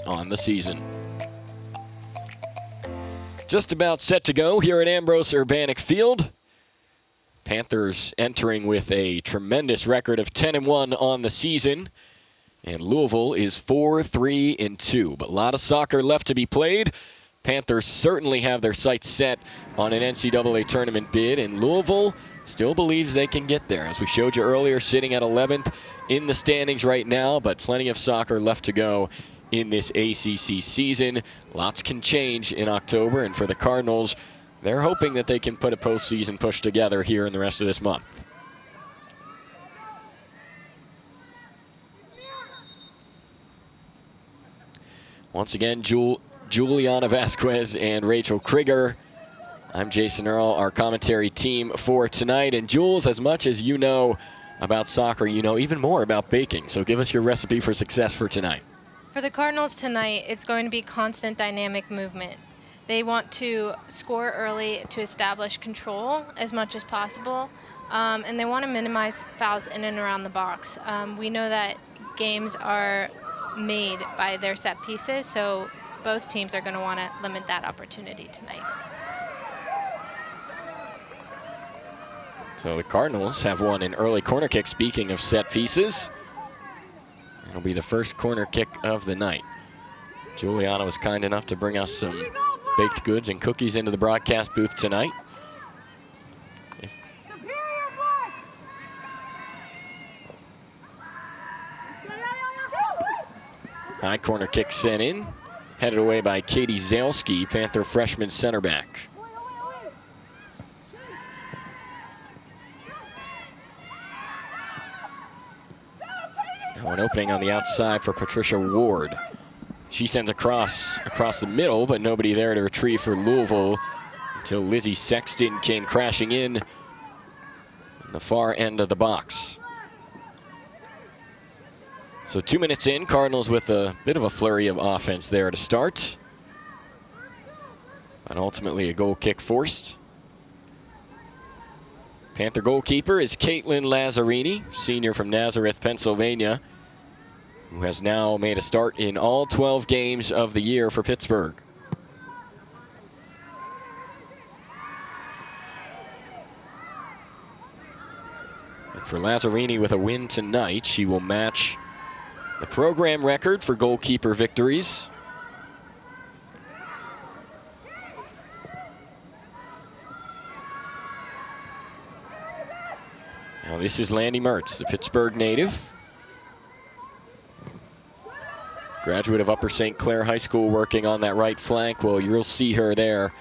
on the season. Just about set to go here at Ambrose Urbanic Field. Panthers entering with a tremendous record of 10-1 on the season. And Louisville is 4-3-2. But a lot of soccer left to be played. Panthers certainly have their sights set on an NCAA tournament bid. And Louisville still believes they can get there. As we showed you earlier, sitting at 11th in the standings right now. But plenty of soccer left to go in this ACC season. Lots can change in October, and for the Cardinals, they're hoping that they can put a postseason push together here in the rest of this month. Once again, Juliana Vasquez and Rachel Krieger. I'm Jason Earl, our commentary team for tonight. And Jules, as much as you know about soccer, you know even more about baking. So give us your recipe for success for tonight. For the Cardinals tonight, it's going to be constant dynamic movement. They want to score early to establish control as much as possible, and they want to minimize fouls in and around the box. We know that games are made by their set pieces, so both teams are going to want to limit that opportunity tonight. So the Cardinals have won an early corner kick, speaking of set pieces. It'll be the first corner kick of the night. Juliana was kind enough to bring us some baked goods and cookies into the broadcast booth tonight. High corner kick sent in, headed away by Katie Zalski, Panther freshman center back. Now an opening on the outside for Patricia Ward. She sends across the middle, but nobody there to retrieve for Louisville until Lizzie Sexton came crashing in the far end of the box. So 2 minutes in, Cardinals with a bit of a flurry of offense there to start. But ultimately a goal kick forced. Panther goalkeeper is Caitlin Lazzarini, senior from Nazareth, Pennsylvania, who has now made a start in all 12 games of the year for Pittsburgh. And for Lazzarini, with a win tonight, she will match the program record for goalkeeper victories. Now this is Landy Mertz, the Pittsburgh native. Graduate of Upper St. Clair High School, working on that right flank. Well, you'll see her there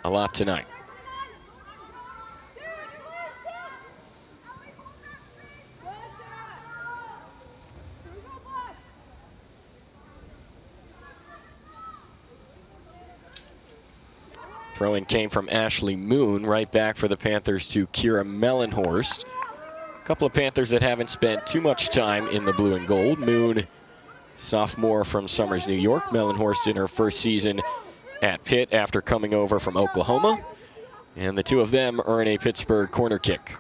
a lot tonight. Throw-in came from Ashley Moon, right back for the Panthers to Kira Mellenhorst. A couple of Panthers that haven't spent too much time in the blue and gold. Moon, sophomore from Summers, New York. Mellenhorst in her first season at Pitt after coming over from Oklahoma. And the two of them earn a Pittsburgh corner kick.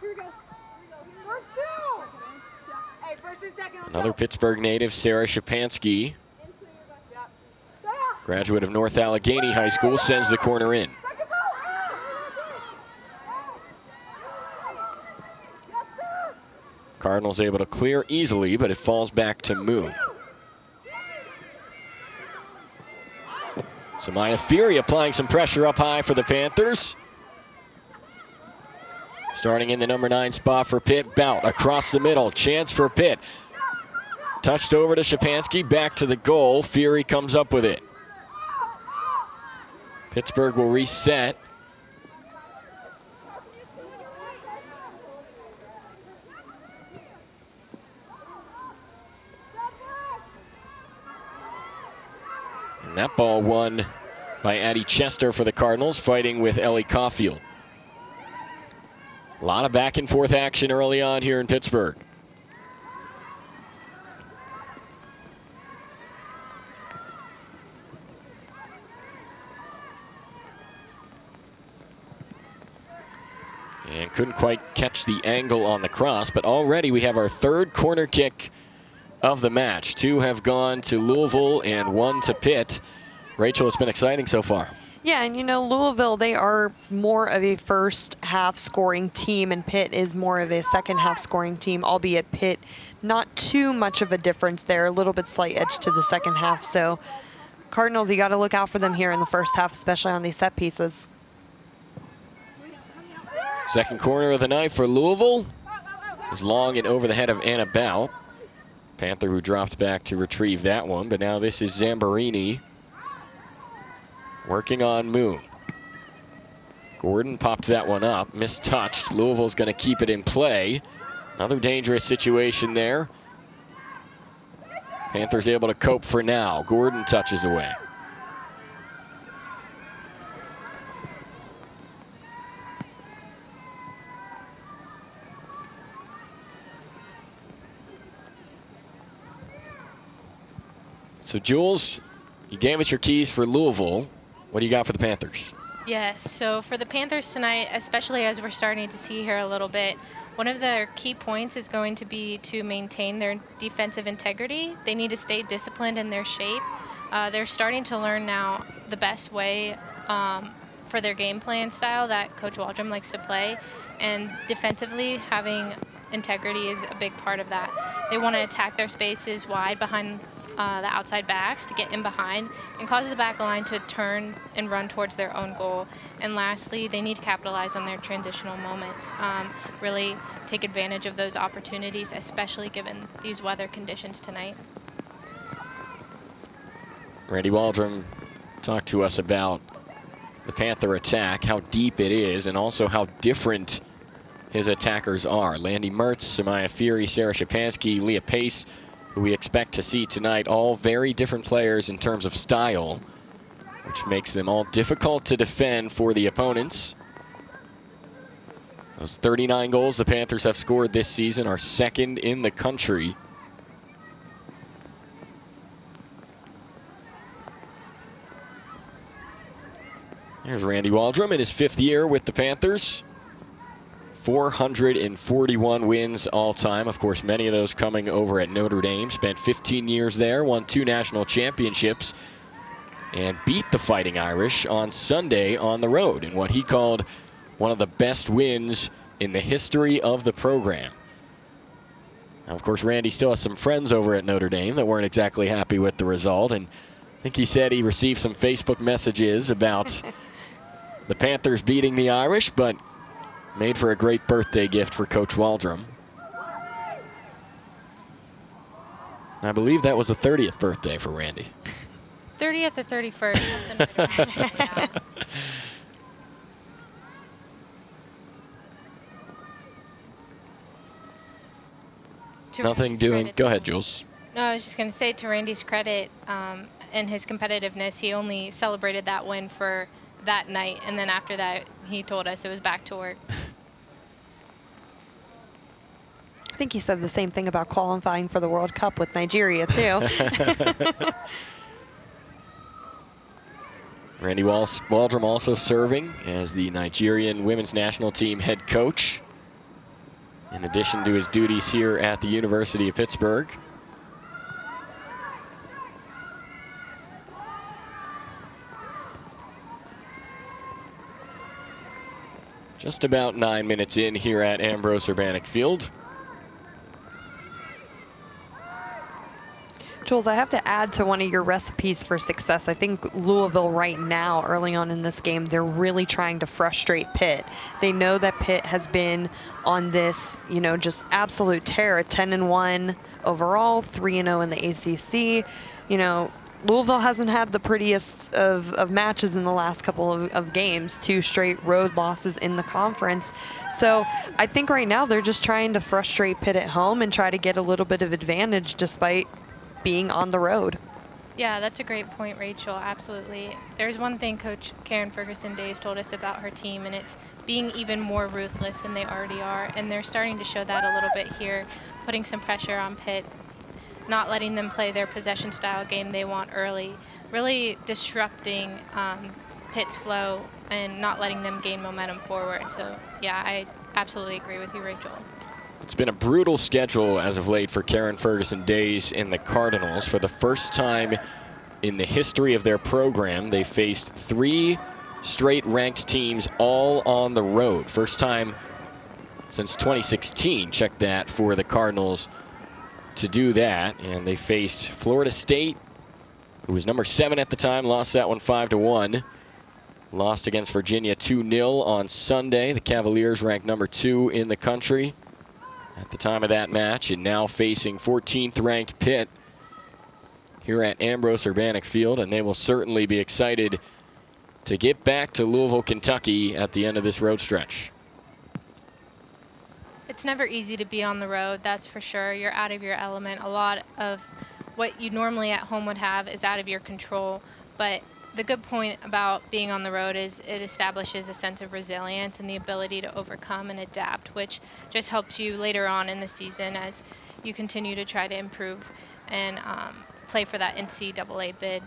Another Pittsburgh native, Sarah Shapansky, graduate of North Allegheny High School, sends the corner in. Cardinals able to clear easily, but it falls back to Moon. Samaya Fury applying some pressure up high for the Panthers. Starting in the number 9 spot for Pitt. Bout across the middle. Chance for Pitt. Touched over to Shapansky. Back to the goal. Fury comes up with it. Pittsburgh will reset. And that ball won by Addie Chester for the Cardinals, fighting with Ellie Caulfield. A lot of back and forth action early on here in Pittsburgh. And couldn't quite catch the angle on the cross, but already we have our third corner kick of the match. 2 have gone to Louisville and 1 to Pitt. Rachel, it's been exciting so far. Yeah, and you know, Louisville, they are more of a first half scoring team, and Pitt is more of a second half scoring team, albeit Pitt not too much of a difference there, a little bit slight edge to the second half. So Cardinals, you got to look out for them here in the first half, especially on these set pieces. Second corner of the night for Louisville was long and over the head of Anna Bout. Panther who dropped back to retrieve that one, but now this is Zamborini working on Moon. Gordon popped that one up, mistouched. Louisville's going to keep it in play. Another dangerous situation there. Panthers able to cope for now. Gordon touches away. So Jules, you gave us your keys for Louisville. What do you got for the Panthers? Yes, so for the Panthers tonight, especially as we're starting to see here a little bit, one of their key points is going to be to maintain their defensive integrity. They need to stay disciplined in their shape. They're starting to learn now the best way for their game plan style that Coach Waldrum likes to play, and defensively having integrity is a big part of that. They want to attack their spaces wide behind the outside backs to get in behind and cause the back line to turn and run towards their own goal. And lastly, they need to capitalize on their transitional moments, really take advantage of those opportunities, especially given these weather conditions tonight. Randy Waldrum talked to us about the Panther attack, how deep it is, and also how different his attackers are. Landy Mertz, Samaya Fury, Sarah Shapansky, Leah Pace, who we expect to see tonight, all very different players in terms of style, which makes them all difficult to defend for the opponents. Those 39 goals the Panthers have scored this season are second in the country. Here's Randy Waldrum in his 5th year with the Panthers. 441 wins all time. Of course, many of those coming over at Notre Dame. Spent 15 years there, won 2 national championships, and beat the Fighting Irish on Sunday on the road in what he called one of the best wins in the history of the program. Now, of course, Randy still has some friends over at Notre Dame that weren't exactly happy with the result, and I think he said he received some Facebook messages about the Panthers beating the Irish, but made for a great birthday gift for Coach Waldrum. I believe that was the 30th birthday for Randy. 30th or 31st. Something like that. Yeah. Nothing doing. Go ahead, Jules. No, I was just going to say, to Randy's credit and his competitiveness, he only celebrated that win for that night, and then after that, he told us it was back to work. I think he said the same thing about qualifying for the World Cup with Nigeria, too. Randy Waldrum also serving as the Nigerian women's national team head coach, in addition to his duties here at the University of Pittsburgh. Just about 9 minutes in here at Ambrose Urbanic Field. Jules, I have to add to one of your recipes for success. I think Louisville right now, early on in this game, they're really trying to frustrate Pitt. They know that Pitt has been on this, you know, just absolute tear, 10-1 overall, 3-0 in the ACC. You know, Louisville hasn't had the prettiest of matches in the last couple of games, 2 straight road losses in the conference. So I think right now they're just trying to frustrate Pitt at home and try to get a little bit of advantage despite being on the road. Yeah, that's a great point, Rachel. Absolutely. There's one thing Coach Karen Ferguson-Days told us about her team, and it's being even more ruthless than they already are. And they're starting to show that a little bit here, putting some pressure on Pitt, not letting them play their possession style game they want early, really disrupting Pitt's flow and not letting them gain momentum forward. So, yeah, I absolutely agree with you, Rachel. It's been a brutal schedule as of late for Karen Ferguson Days and the Cardinals. For the first time in the history of their program, they faced 3 straight ranked teams all on the road. First time since 2016, check that, for the Cardinals to do that. And they faced Florida State, who was number 7 at the time, lost that one 5-1. Lost against Virginia 2-0 on Sunday. The Cavaliers ranked number 2 in the country at the time of that match, and now facing 14th ranked Pitt here at Ambrose Urbanic Field, and they will certainly be excited to get back to Louisville, Kentucky at the end of this road stretch. It's never easy to be on the road, that's for sure. You're out of your element. A lot of what you normally at home would have is out of your control, but the good point about being on the road is it establishes a sense of resilience and the ability to overcome and adapt, which just helps you later on in the season as you continue to try to improve and play for that NCAA bid.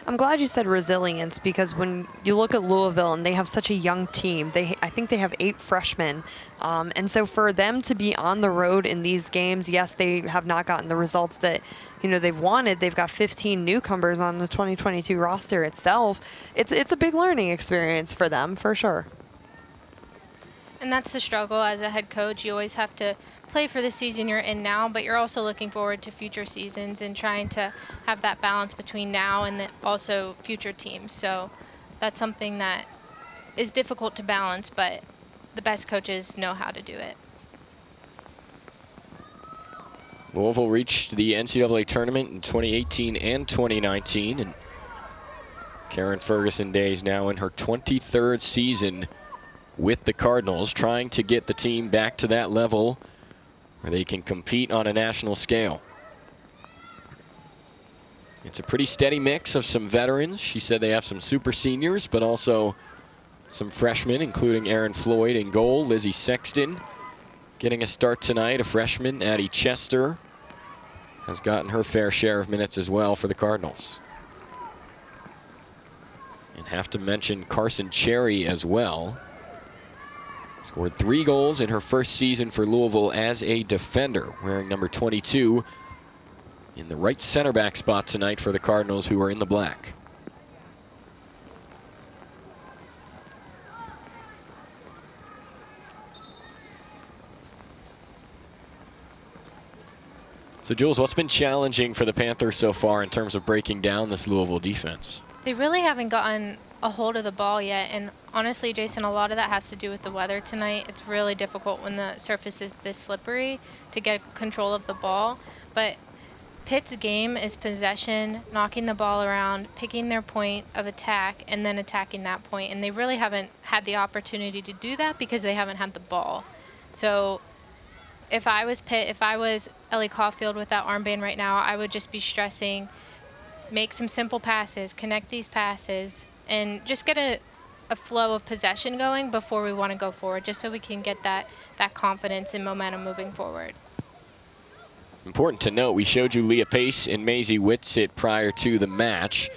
I'm glad you said resilience, because when you look at Louisville and they have such a young team, I think they have 8 freshmen. And so for them to be on the road in these games, yes, they have not gotten the results that, they've wanted. They've got 15 newcomers on the 2022 roster itself. It's a big learning experience for them, for sure. And that's the struggle as a head coach. You always have to play for the season you're in now, but you're also looking forward to future seasons and trying to have that balance between now and also future teams. So that's something that is difficult to balance, but the best coaches know how to do it. Louisville reached the NCAA tournament in 2018 and 2019, and Karen Ferguson Days now in her 23rd season with the Cardinals, trying to get the team back to that level where they can compete on a national scale. It's a pretty steady mix of some veterans. She said they have some super seniors, but also some freshmen, including Aaron Floyd in goal. Lizzie Sexton getting a start tonight. A freshman, Addie Chester, has gotten her fair share of minutes as well for the Cardinals. And have to mention Carson Cherry as well. Scored 3 goals in her first season for Louisville as a defender, wearing number 22 in the right center back spot tonight for the Cardinals, who are in the black. So, Jules, what's been challenging for the Panthers so far in terms of breaking down this Louisville defense? They really haven't gotten a hold of the ball yet, and honestly, Jason, a lot of that has to do with the weather tonight. It's really difficult when the surface is this slippery to get control of the ball, but Pitt's game is possession, knocking the ball around, picking their point of attack, and then attacking that point, and they really haven't had the opportunity to do that because they haven't had the ball. So if I was Pitt, if I was Ellie Caulfield with that armband right now, I would just be stressing, make some simple passes, connect these passes, and just get a flow of possession going before we want to go forward, just so we can get that confidence and momentum moving forward. Important to note, we showed you Leah Pace and Maisie Whitsitt prior to the match.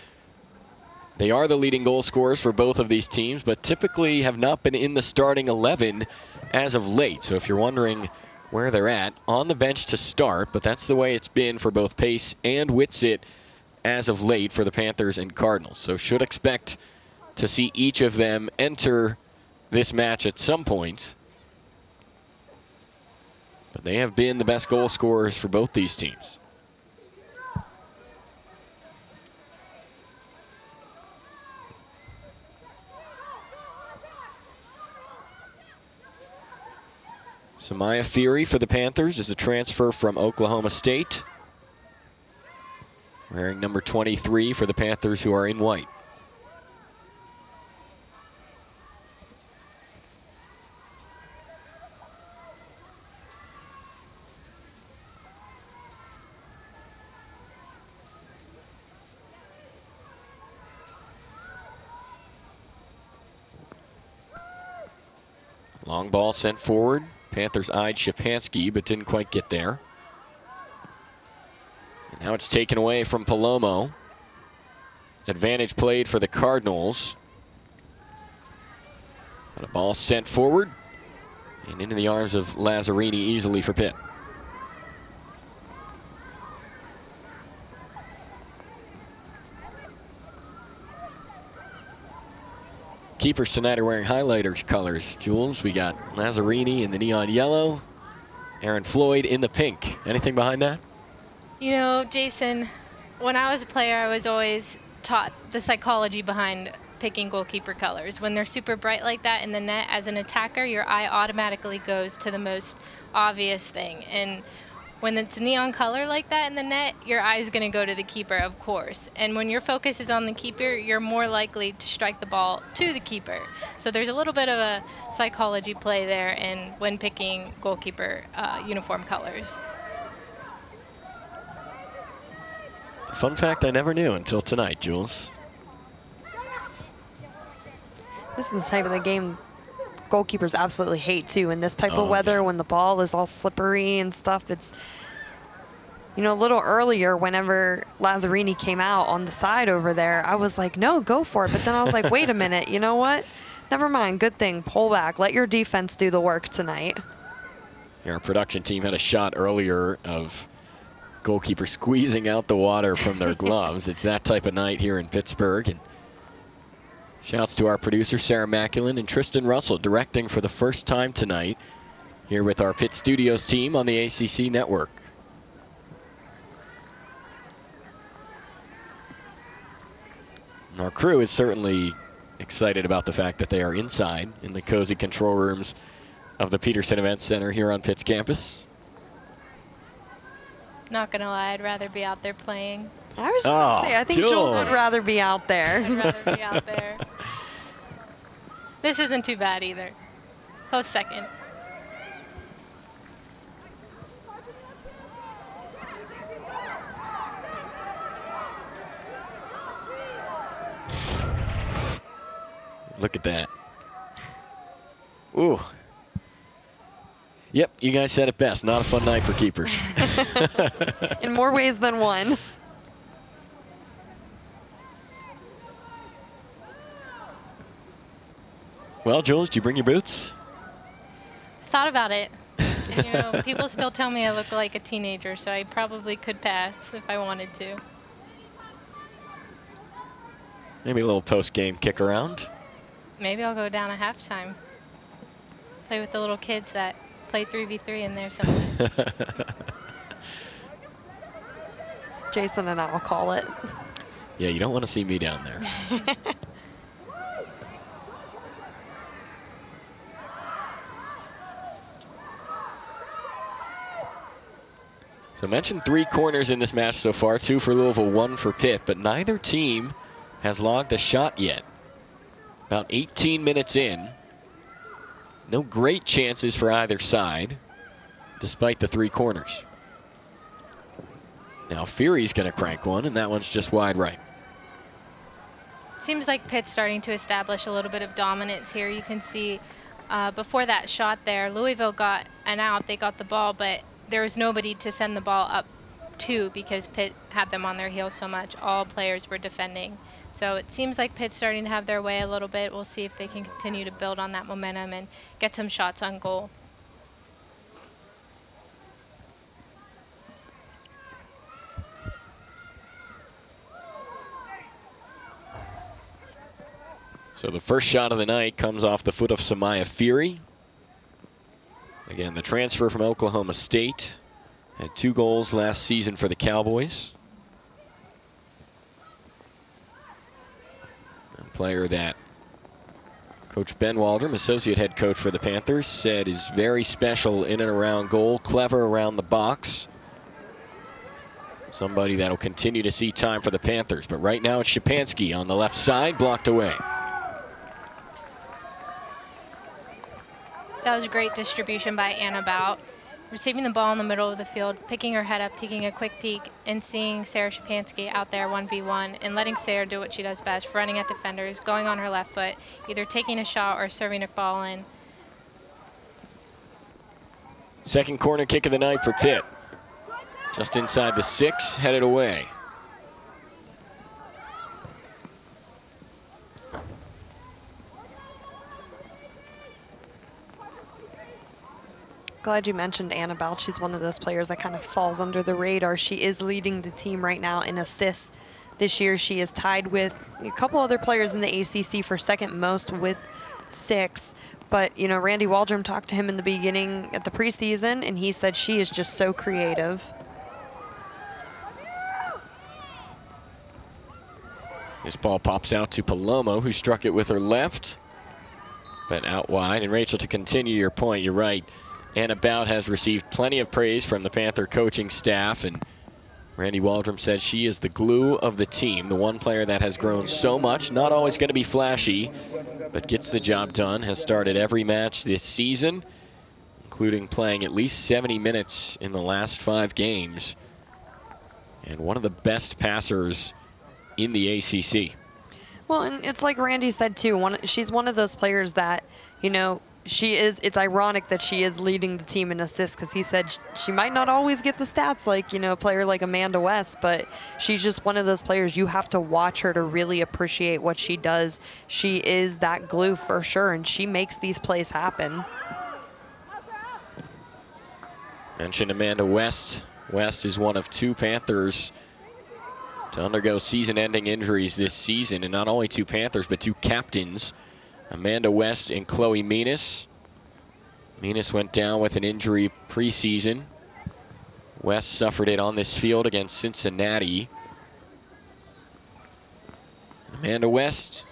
They are the leading goal scorers for both of these teams, but typically have not been in the starting 11 as of late. So if you're wondering where they're at, on the bench to start, but that's the way it's been for both Pace and Whitsitt as of late for the Panthers and Cardinals. So should expect to see each of them enter this match at some point. But they have been the best goal scorers for both these teams. Samaya Fury for the Panthers is a transfer from Oklahoma State, wearing number 23 for the Panthers, who are in white. Long ball sent forward. Panthers eyed Shapansky, but didn't quite get there. And now it's taken away from Palomo. Advantage played for the Cardinals. But a ball sent forward. And into the arms of Lazzarini easily for Pitt. Keepers tonight are wearing highlighters colors, Jules. We got Lazzarini in the neon yellow, Aaron Floyd in the pink. Anything behind that? You know, Jason, when I was a player, I was always taught the psychology behind picking goalkeeper colors. When they're super bright like that in the net, as an attacker, your eye automatically goes to the most obvious thing. And when it's neon color like that in the net, your eye is going to go to the keeper, of course. And when your focus is on the keeper, you're more likely to strike the ball to the keeper. So there's a little bit of a psychology play there in when picking goalkeeper uniform colors. It's a fun fact I never knew until tonight, Jules. This is the type of the game goalkeepers absolutely hate too. In this type of weather, when the ball is all slippery and stuff, it's, you know, a little earlier whenever Lazzarini came out on the side over there, I was like, no, go for it. But then I was like, wait a minute, you know what? Never mind, good thing, pull back. Let your defense do the work tonight. Our production team had a shot earlier of goalkeeper squeezing out the water from their gloves. It's that type of night here in Pittsburgh. And shouts to our producer, Sarah Maculin, and Tristan Russell, directing for the first time tonight here with our Pitt Studios team on the ACC Network. And our crew is certainly excited about the fact that they are inside in the cozy control rooms of the Peterson Event Center here on Pitt's campus. Not gonna lie, I'd rather be out there playing. I was gonna say, I think Jules would rather be out there. I'd rather be out there. This isn't too bad either. Close second. Look at that. Ooh. Yep, you guys said it best. Not a fun night for keepers. In more ways than one. Well, Jules, did you bring your boots? I thought about it. And, you know, people still tell me I look like a teenager, so I probably could pass if I wanted to. Maybe a little post-game kick around. Maybe I'll go down at halftime. Play with the little kids that play 3v3 in there somewhere. Jason and I'll call it. Yeah, you don't want to see me down there. So I mentioned 3 corners in this match so far, 2 for Louisville, 1 for Pitt, but neither team has logged a shot yet. About 18 minutes in. No great chances for either side, despite the 3 corners. Now Feary's going to crank one, and that one's just wide right. Seems like Pitt's starting to establish a little bit of dominance here. You can see before that shot there, Louisville got an out. They got the ball, but there was nobody to send the ball up to because Pitt had them on their heels so much. All players were defending. So it seems like Pitt's starting to have their way a little bit. We'll see if they can continue to build on that momentum and get some shots on goal. So the first shot of the night comes off the foot of Samaya Feary. Again, the transfer from Oklahoma State. Had 2 goals last season for the Cowboys. A player that Coach Ben Waldron, associate head coach for the Panthers, said is very special in and around goal, clever around the box. Somebody that'll continue to see time for the Panthers. But right now it's Szczepanski on the left side, blocked away. That was a great distribution by Anna Bout. Receiving the ball in the middle of the field, picking her head up, taking a quick peek, and seeing Sarah Szczepanski out there 1v1, and letting Sarah do what she does best, running at defenders, going on her left foot, either taking a shot or serving a ball in. Second corner kick of the night for Pitt. Just inside the 6, headed away. Glad you mentioned Annabelle. She's one of those players that kind of falls under the radar. She is leading the team right now in assists. This year she is tied with a couple other players in the ACC for second most with 6. But, you know, Randy Waldrum talked to him in the beginning at the preseason, and he said she is just so creative. This ball pops out to Palomo, who struck it with her left, but out wide. And Rachel, to continue your point, you're right. Anna Bout has received plenty of praise from the Panther coaching staff, and Randy Waldrum said she is the glue of the team, the one player that has grown so much, not always going to be flashy, but gets the job done, has started every match this season, including playing at least 70 minutes in the last 5 games, and one of the best passers in the ACC. Well, and it's like Randy said too, she's one of those players that, you know, it's ironic that she is leading the team in assists, because he said she might not always get the stats like, you know, a player like Amanda West, but she's just one of those players you have to watch her to really appreciate what she does. She is that glue for sure, and she makes these plays happen. Mentioned Amanda West. West is one of 2 Panthers to undergo season-ending injuries this season, and not only 2 Panthers, but 2 captains, Amanda West and Chloe Menas. Menas went down with an injury preseason. West suffered it on this field against Cincinnati. Amanda West,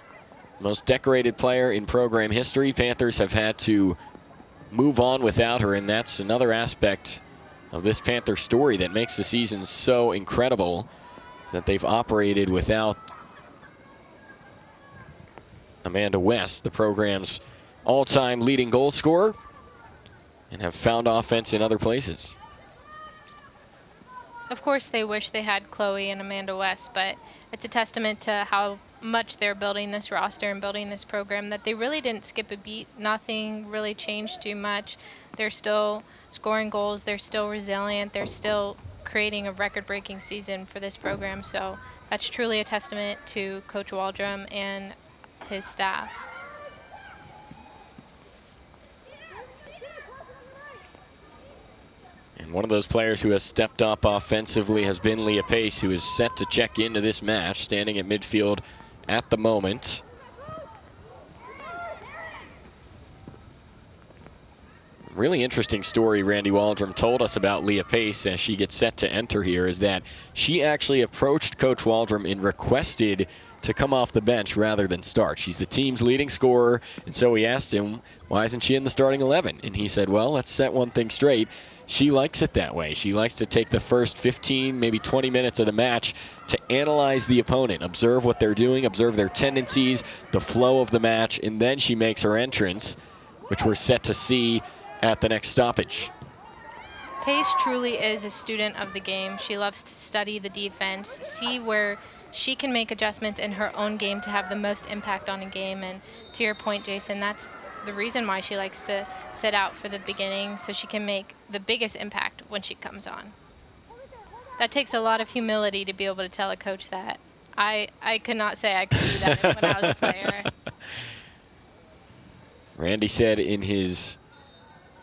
most decorated player in program history. Panthers have had to move on without her, and that's another aspect of this Panther story that makes the season so incredible, that they've operated without Amanda West, the program's all-time leading goal scorer, and have found offense in other places. Of course they wish they had Chloe and Amanda West, but it's a testament to how much they're building this roster and building this program that they really didn't skip a beat. Nothing really changed too much. They're still scoring goals. They're still resilient. They're still creating a record-breaking season for this program. So that's truly a testament to Coach Waldrum and his staff. And one of those players who has stepped up offensively has been Leah Pace, who is set to check into this match, standing at midfield at the moment. Really interesting story Randy Waldrum told us about Leah Pace as she gets set to enter here is that she actually approached Coach Waldrum and requested to come off the bench rather than start. She's the team's leading scorer, and so he asked him, why isn't she in the starting 11? And he said, well, let's set one thing straight. She likes it that way. She likes to take the first 15, maybe 20 minutes of the match to analyze the opponent, observe what they're doing, observe their tendencies, the flow of the match, and then she makes her entrance, which we're set to see at the next stoppage. Pace truly is a student of the game. She loves to study the defense, see where she can make adjustments in her own game to have the most impact on a game. And to your point, Jason, that's the reason why she likes to sit out for the beginning, so she can make the biggest impact when she comes on. That takes a lot of humility to be able to tell a coach that. I could not say I could do that when I was a player. Randy said in his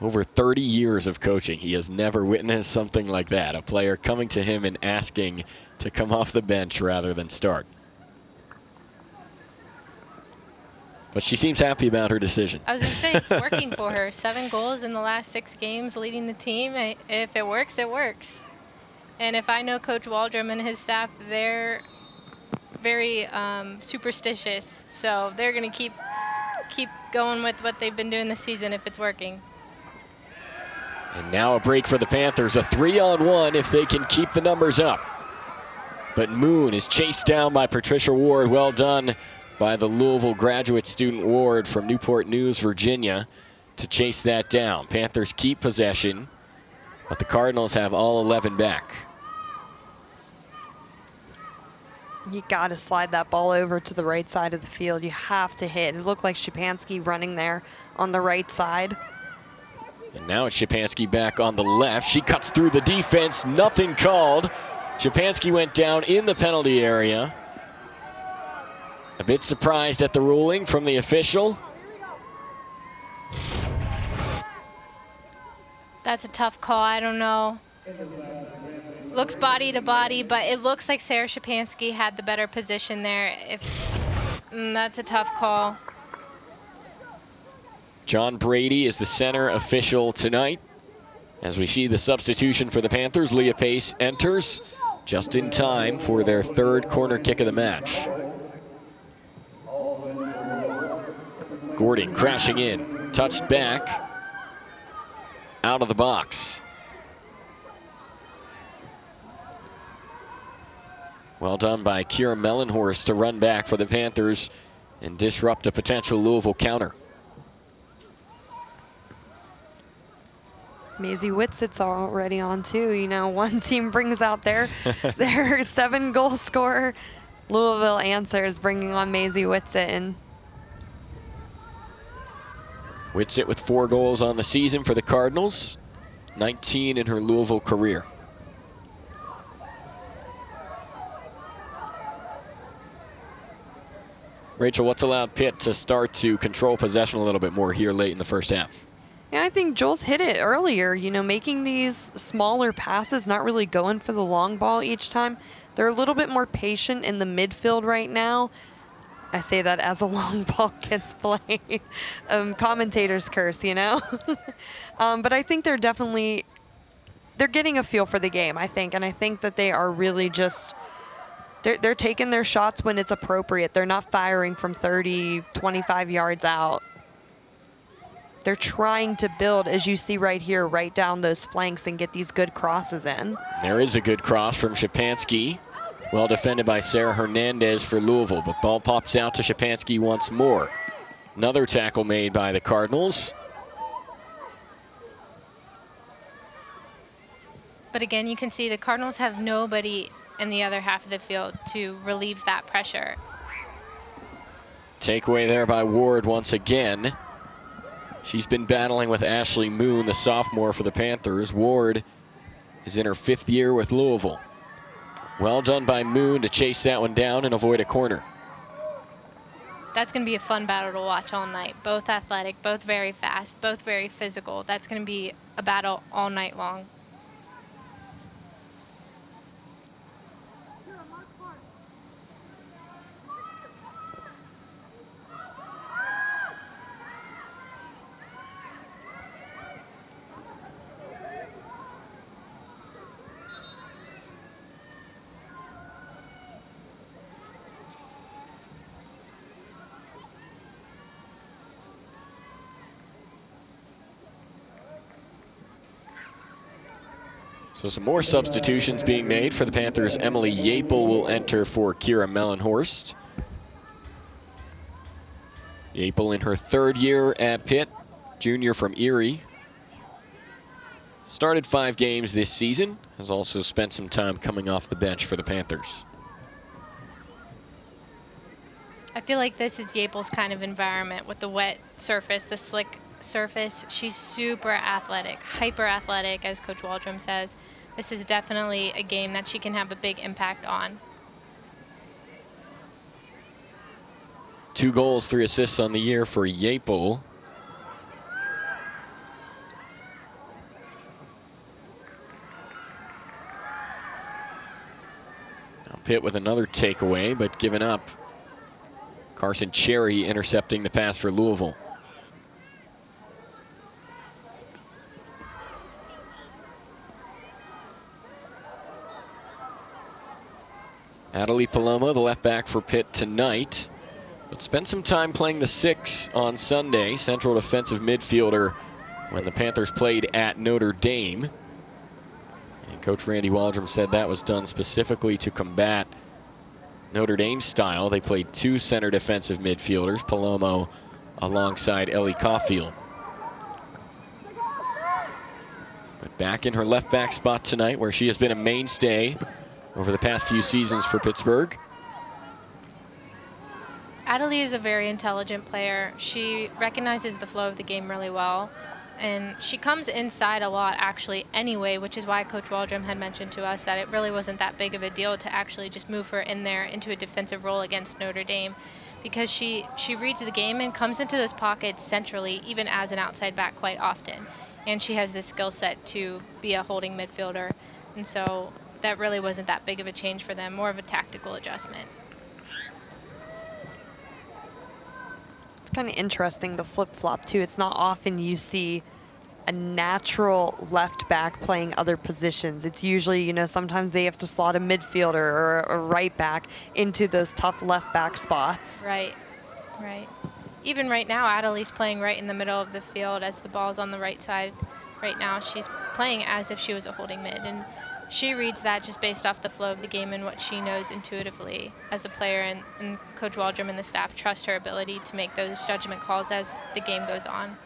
over 30 years of coaching, he has never witnessed something like that, a player coming to him and asking to come off the bench rather than start. But she seems happy about her decision. I was going to say, it's working for her. 7 goals in the last 6 games leading the team. If it works, it works. And if I know Coach Waldrum and his staff, they're very superstitious. So they're going to keep going with what they've been doing this season if it's working. And now a break for the Panthers, a 3-on-1 if they can keep the numbers up. But Moon is chased down by Patricia Ward. Well done by the Louisville graduate student Ward from Newport News, Virginia, to chase that down. Panthers keep possession, but the Cardinals have all 11 back. You got to slide that ball over to the right side of the field. You have to hit. It looked like Szczepanski running there on the right side. And now it's Szczepanski back on the left. She cuts through the defense. Nothing called. Szczepanski went down in the penalty area. A bit surprised at the ruling from the official. That's a tough call. I don't know. Looks body to body, but it looks like Sarah Shapansky had the better position there. That's a tough call. John Brady is the center official tonight. As we see the substitution for the Panthers, Leah Pace enters just in time for their third corner kick of the match. Gordon crashing in, touched back, out of the box. Well done by Kira Mellenhorst to run back for the Panthers and disrupt a potential Louisville counter. Maisie Whitsit's already on too. You know, one team brings out their 7-goal scorer. Louisville answers, bringing on Maisie Whitsit. And Whitsit with 4 goals on the season for the Cardinals, 19 in her Louisville career. Rachel, what's allowed Pitt to start to control possession a little bit more here late in the first half? yeah, I think Jules hit it earlier, you know, making these smaller passes, not really going for the long ball each time. They're a little bit more patient in the midfield right now. I say that as a long ball gets played. Commentators curse, you know. But I think they're getting a feel for the game, I think. And I think that they are really just, they're taking their shots when it's appropriate. They're not firing from 30, 25 yards out. They're trying to build, as you see right here, right down those flanks and get these good crosses in. There is a good cross from Shapansky. Well defended by Sarah Hernandez for Louisville, but ball pops out to Shapansky once more. Another tackle made by the Cardinals. But again, you can see the Cardinals have nobody in the other half of the field to relieve that pressure. Takeaway there by Ward once again. She's been battling with Ashley Moon, the sophomore for the Panthers. Ward is in her 5th year with Louisville. Well done by Moon to chase that one down and avoid a corner. That's going to be a fun battle to watch all night. Both athletic, both very fast, both very physical. That's going to be a battle all night long. So some more substitutions being made for the Panthers. Emily Yapel will enter for Kira Mellenhorst. Yapel in her 3rd year at Pitt, junior from Erie. Started 5 games this season, has also spent some time coming off the bench for the Panthers. I feel like this is Yapel's kind of environment with the wet surface, the slick surface. She's super athletic, hyper athletic, as Coach Waldrum says. This is definitely a game that she can have a big impact on. 2 goals, 3 assists on the year for Yapel. Now Pitt with another takeaway, but given up. Carson Cherry intercepting the pass for Louisville. Adelie Paloma, the left back for Pitt tonight, but spent some time playing the 6 on Sunday, central defensive midfielder, when the Panthers played at Notre Dame. And Coach Randy Waldrum said that was done specifically to combat Notre Dame's style. They played 2 center defensive midfielders, Palomo alongside Ellie Caulfield. But back in her left back spot tonight, where she has been a mainstay over the past few seasons for Pittsburgh. Adelie is a very intelligent player. She recognizes the flow of the game really well. And she comes inside a lot, actually, anyway, which is why Coach Waldrum had mentioned to us that it really wasn't that big of a deal to actually just move her in there into a defensive role against Notre Dame, because she reads the game and comes into those pockets centrally, even as an outside back quite often. and she has the skill set to be a holding midfielder. And so that really wasn't that big of a change for them, more of a tactical adjustment. It's kind of interesting, the flip-flop too. It's not often you see a natural left back playing other positions. It's usually, you know, sometimes they have to slot a midfielder or a right back into those tough left back spots. Right, right. Even right now, Adelie's playing right in the middle of the field as the ball's on the right side. Right now, she's playing as if she was a holding mid, and she reads that just based off the flow of the game and what she knows intuitively as a player, and Coach Waldrum and the staff trust her ability to make those judgment calls as the game goes on.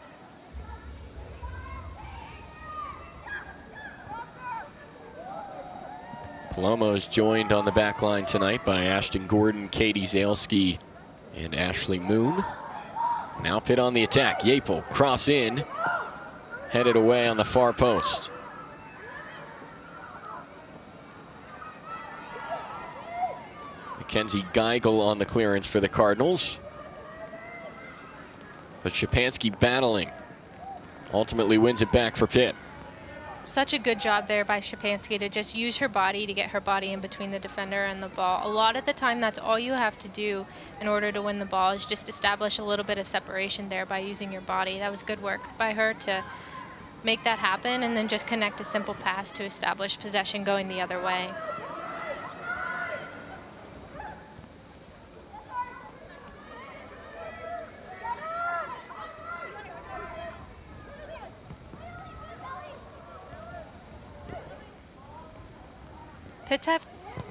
Palomo is joined on the back line tonight by Ashton Gordon, Katie Zalesky, and Ashley Moon. Now Pitt on the attack. Yapel, cross in, headed away on the far post. Mackenzie Geigel on the clearance for the Cardinals. But Szczepanski battling. Ultimately wins it back for Pitt. Such a good job there by Szczepanski to just use her body to get her body in between the defender and the ball. A lot of the time, that's all you have to do in order to win the ball, is just establish a little bit of separation there by using your body. That was good work by her to make that happen, and then just connect a simple pass to establish possession going the other way. Pitt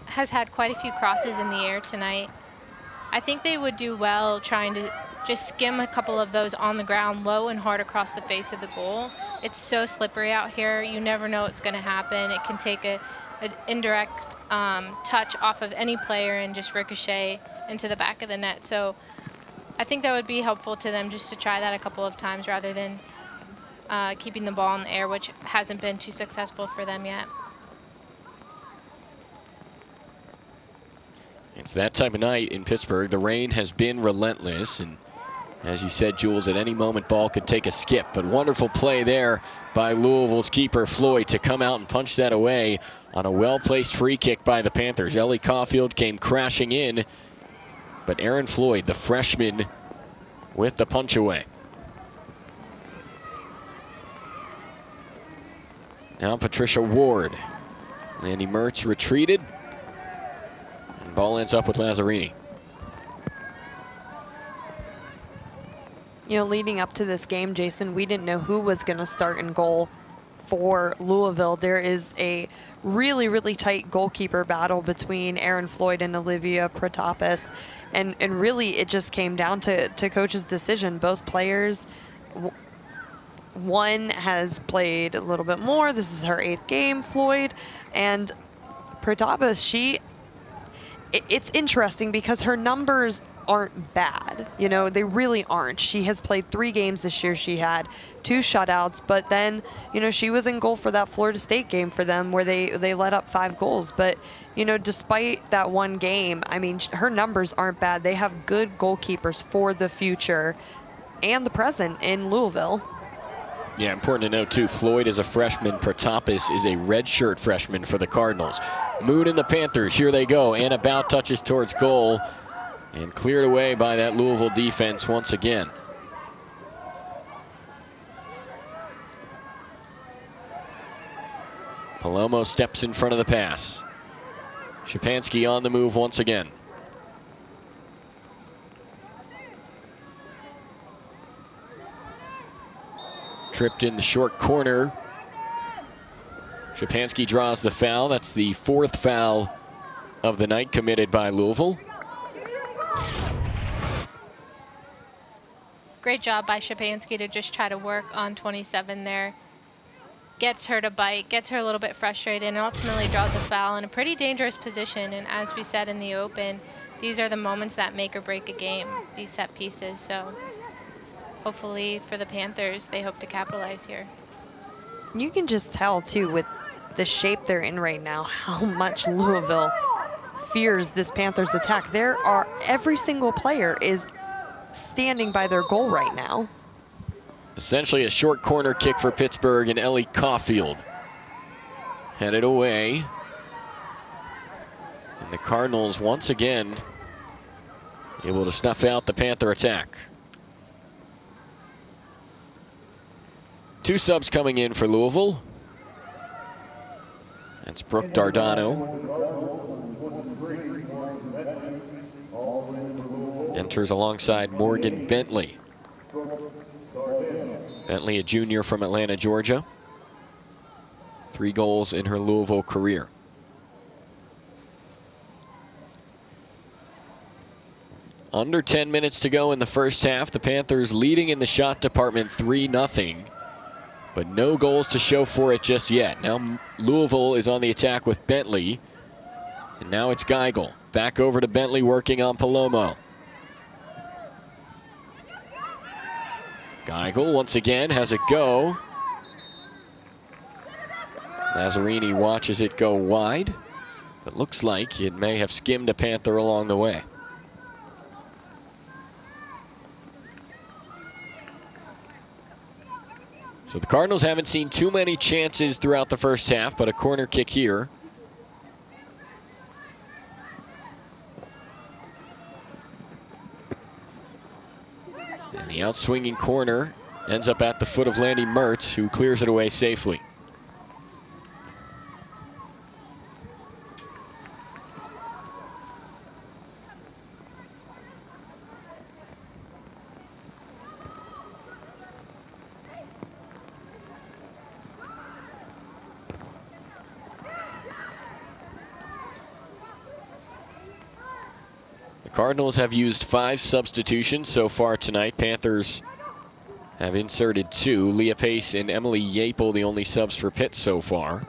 has had quite a few crosses in the air tonight. I think they would do well trying to just skim a couple of those on the ground, low and hard across the face of the goal. It's so slippery out here. You never know what's going to happen. It can take an indirect touch off of any player and just ricochet into the back of the net. So I think that would be helpful to them just to try that a couple of times rather than keeping the ball in the air, which hasn't been too successful for them yet. It's that type of night in Pittsburgh. The rain has been relentless, and as you said, Jules, at any moment ball could take a skip, but wonderful play there by Louisville's keeper Floyd to come out and punch that away on a well-placed free kick by the Panthers. Ellie Caulfield came crashing in, but Erin Floyd, the freshman, with the punch away. Now Patricia Ward. Landy Mertz retreated. Ball ends up with Lazzarini. You know, leading up to this game, Jason, we didn't know who was going to start in goal for Louisville. There is a really, really tight goalkeeper battle between Erin Floyd and Olivia Protopis. And really, it just came down to coach's decision. Both players, one has played a little bit more. This is her 8th game, Floyd. And Protopis, it's interesting because her numbers aren't bad. You know, they really aren't. She has played 3 games this year. She had 2 shutouts, but then, you know, she was in goal for that Florida State game for them where they let up 5 goals. But, you know, despite that one game, I mean, her numbers aren't bad. They have good goalkeepers for the future and the present in Louisville. Yeah, important to note, too, Floyd is a freshman. Protopis is a redshirt freshman for the Cardinals. Moon and the Panthers, here they go. Anna Bout touches towards goal and cleared away by that Louisville defense once again. Palomo steps in front of the pass. Szczepanski on the move once again. Tripped in the short corner. Szczepanski draws the foul. That's the 4th foul of the night committed by Louisville. Great job by Szczepanski to just try to work on 27 there. Gets her to bite, gets her a little bit frustrated, and ultimately draws a foul in a pretty dangerous position. And as we said in the open, these are the moments that make or break a game, these set pieces. So hopefully for the Panthers, they hope to capitalize here. You can just tell, too, with the shape they're in right now, how much Louisville fears this Panthers attack. Every single player is standing by their goal right now. Essentially a short corner kick for Pittsburgh, and Ellie Caulfield headed away. And the Cardinals once again able to snuff out the Panther attack. 2 subs coming in for Louisville. That's Brooke Dardano. Enters alongside Morgan Bentley. Bentley, a junior from Atlanta, Georgia. 3 goals in her Louisville career. Under 10 minutes to go in the first half. The Panthers leading in the shot department 3-0. But no goals to show for it just yet. Now Louisville is on the attack with Bentley. And now it's Geigel. Back over to Bentley working on Palomo. Geigel once again has a go. Lazzarini watches it go wide. But looks like it may have skimmed a Panther along the way. So the Cardinals haven't seen too many chances throughout the first half, but a corner kick here. And the outswinging corner ends up at the foot of Landy Mertz, who clears it away safely. Cardinals have used 5 substitutions so far tonight. Panthers have inserted 2. Leah Pace and Emily Yapel, the only subs for Pitt so far.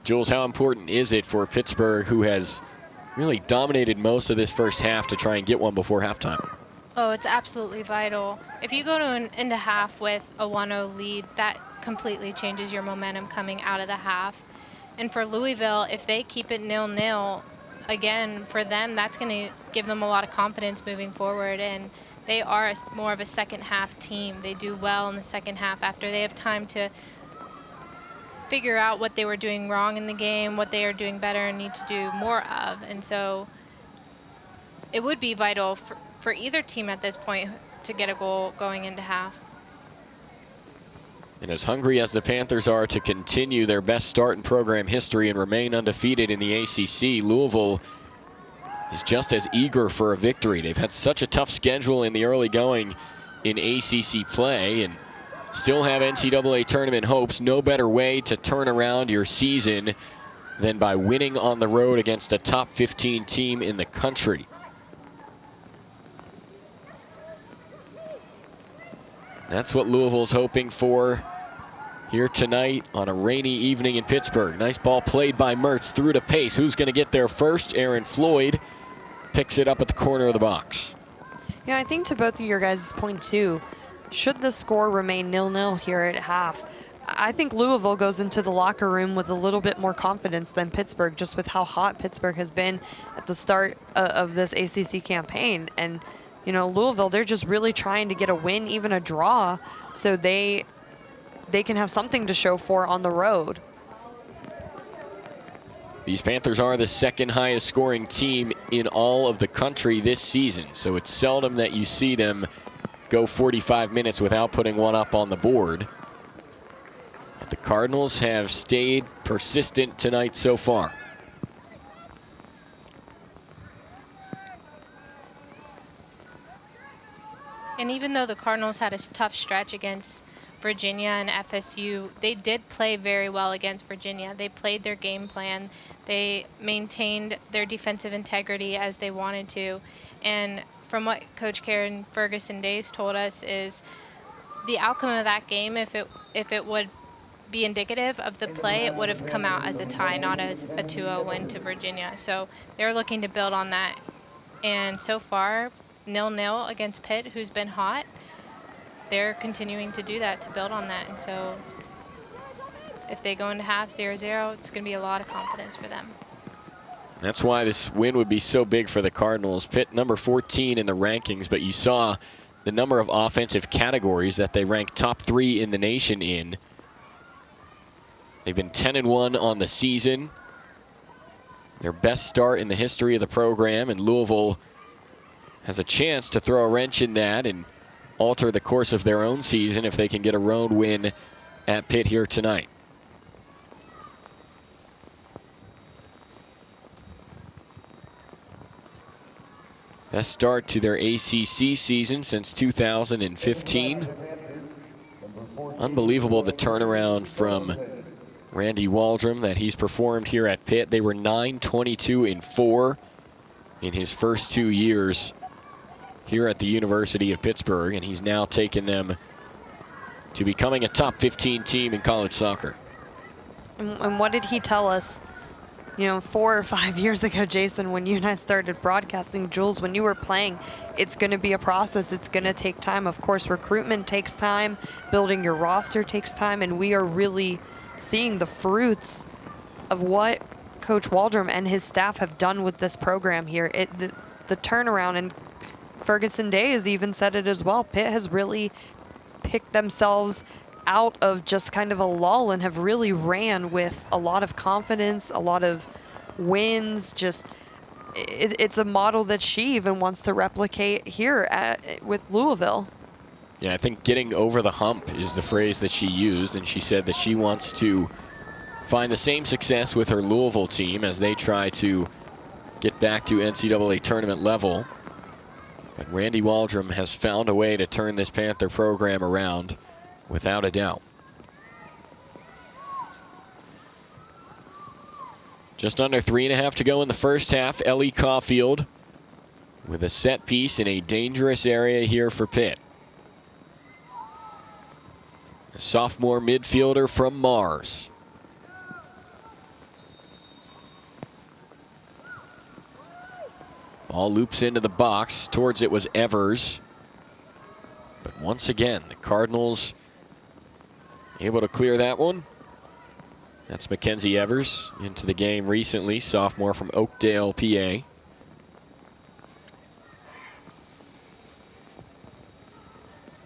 Jules, how important is it for Pittsburgh, who has really dominated most of this first half, to try and get one before halftime? Oh, it's absolutely vital. If you go into half with a 1-0 lead, that completely changes your momentum coming out of the half. And for Louisville, if they keep it 0-0, again, for them, that's going to give them a lot of confidence moving forward. And they are more of a second half team. They do well in the second half after they have time to figure out what they were doing wrong in the game, what they are doing better and need to do more of. And so it would be vital for either team at this point to get a goal going into half. And as hungry as the Panthers are to continue their best start in program history and remain undefeated in the ACC, Louisville is just as eager for a victory. They've had such a tough schedule in the early going in ACC play and still have NCAA tournament hopes. No better way to turn around your season than by winning on the road against a top 15 team in the country. That's what Louisville's hoping for here tonight on a rainy evening in Pittsburgh. Nice ball played by Mertz through to Pace. Who's going to get there first? Aaron Floyd picks it up at the corner of the box. Yeah, I think to both of your guys' point too, should the score remain 0-0 here at half, I think Louisville goes into the locker room with a little bit more confidence than Pittsburgh, just with how hot Pittsburgh has been at the start of this ACC campaign. And you know, Louisville, they're just really trying to get a win, even a draw, so they can have something to show for on the road. These Panthers are the second highest scoring team in all of the country this season, so it's seldom that you see them go 45 minutes without putting one up on the board. But the Cardinals have stayed persistent tonight so far. And even though the Cardinals had a tough stretch against Virginia and FSU, they did play very well against Virginia. They played their game plan. They maintained their defensive integrity as they wanted to. And from what Coach Karen Ferguson-Days told us is the outcome of that game, if it would be indicative of the play, it would have come out as a tie, not as a 2-0 win to Virginia. So they're looking to build on that. And so far, 0-0 against Pitt, who's been hot. They're continuing to do that, to build on that. And so if they go into half 0-0, it's going to be a lot of confidence for them. That's why this win would be so big for the Cardinals. Pitt number 14 in the rankings, but you saw the number of offensive categories that they rank top 3 in the nation in. They've been 10-1 on the season. Their best start in the history of the program, and Louisville has a chance to throw a wrench in that and alter the course of their own season if they can get a road win at Pitt here tonight. Best start to their ACC season since 2015. Unbelievable the turnaround from Randy Waldrum that he's performed here at Pitt. They were 9-22-4 in his first 2 years here at the University of Pittsburgh, and he's now taken them to becoming a top 15 team in college soccer. And what did he tell us, 4 or 5 years ago, Jason, when you and I started broadcasting? Jules, when you were playing, it's going to be a process. It's going to take time. Of course, recruitment takes time. Building your roster takes time. And we are really seeing the fruits of what Coach Waldrum and his staff have done with this program here. The turnaround, and Ferguson Day has even said it as well. Pitt has really picked themselves out of just kind of a lull and have really ran with a lot of confidence, a lot of wins. Just it's a model that she even wants to replicate here with Louisville. Yeah, I think getting over the hump is the phrase that she used, and she said that she wants to find the same success with her Louisville team as they try to get back to NCAA tournament level. But Randy Waldrum has found a way to turn this Panther program around, without a doubt. Just under 3.5 to go in the first half. Ellie Caulfield with a set piece in a dangerous area here for Pitt. A sophomore midfielder from Mars. Ball loops into the box. Towards it was Evers. But once again, the Cardinals able to clear that one. That's Mackenzie Evers into the game recently, sophomore from Oakdale, PA.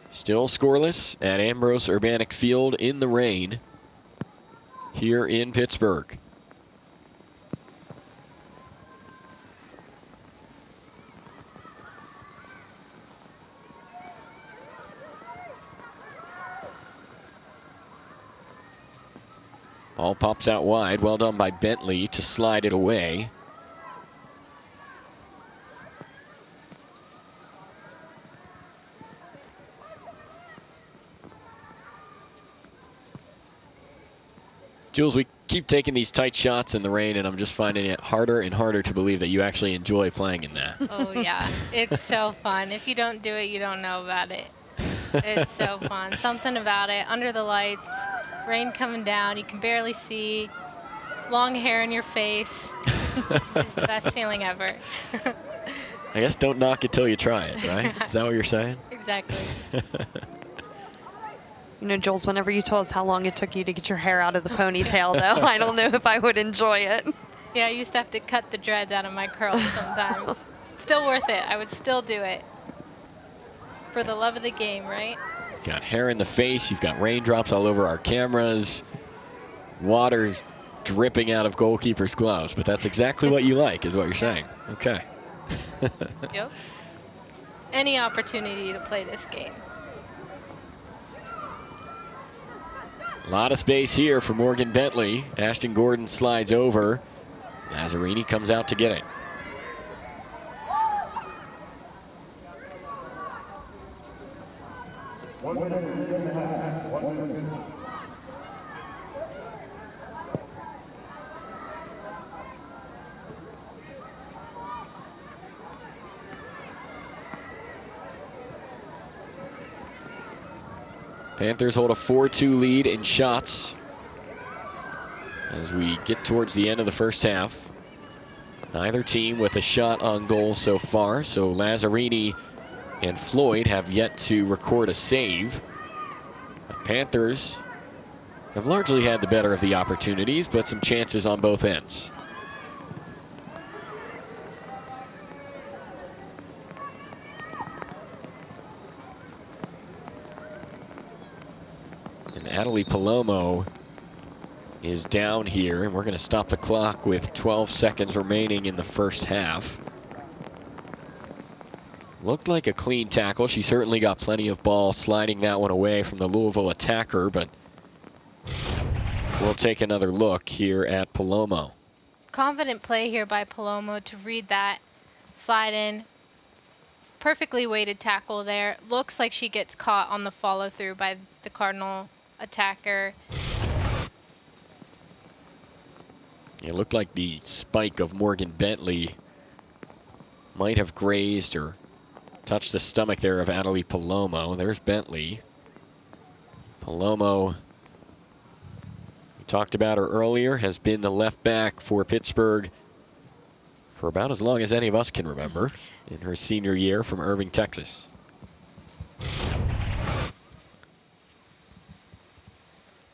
Still scoreless at Ambrose Urbanic Field in the rain here in Pittsburgh. Ball pops out wide. Well done by Bentley to slide it away. Jules, we keep taking these tight shots in the rain, and I'm just finding it harder and harder to believe that you actually enjoy playing in that. Oh, yeah. It's so fun. If you don't do it, you don't know about it. It's so fun. Something about it. Under the lights, rain coming down, you can barely see, long hair in your face. It's the best feeling ever. I guess don't knock it till you try it, right? Is that what you're saying? Exactly. Jules, whenever you told us how long it took you to get your hair out of the ponytail, though, I don't know if I would enjoy it. Yeah, I used to have to cut the dreads out of my curls sometimes. Still worth it. I would still do it. For the love of the game, right? You've got hair in the face. You've got raindrops all over our cameras. Water dripping out of goalkeepers' gloves. But that's exactly what you like, is what you're saying. Okay. Yep. Any opportunity to play this game. A lot of space here for Morgan Bentley. Ashton Gordon slides over. Lazzarini comes out to get it. Panthers hold a 4-2 lead in shots as we get towards the end of the first half. Neither team with a shot on goal so far, so Lazzarini and Floyd have yet to record a save. The Panthers have largely had the better of the opportunities, but some chances on both ends. And Natalie Palomo is down here, and we're going to stop the clock with 12 seconds remaining in the first half. Looked like a clean tackle. She certainly got plenty of ball sliding that one away from the Louisville attacker, but we'll take another look here at Palomo. Confident play here by Palomo to read that, slide in. Perfectly weighted tackle there. Looks like she gets caught on the follow through by the Cardinal attacker. It looked like the spike of Morgan Bentley might have grazed or touched the stomach there of Natalie Palomo. There's Bentley. Palomo, we talked about her earlier, has been the left back for Pittsburgh for about as long as any of us can remember in her senior year from Irving, Texas.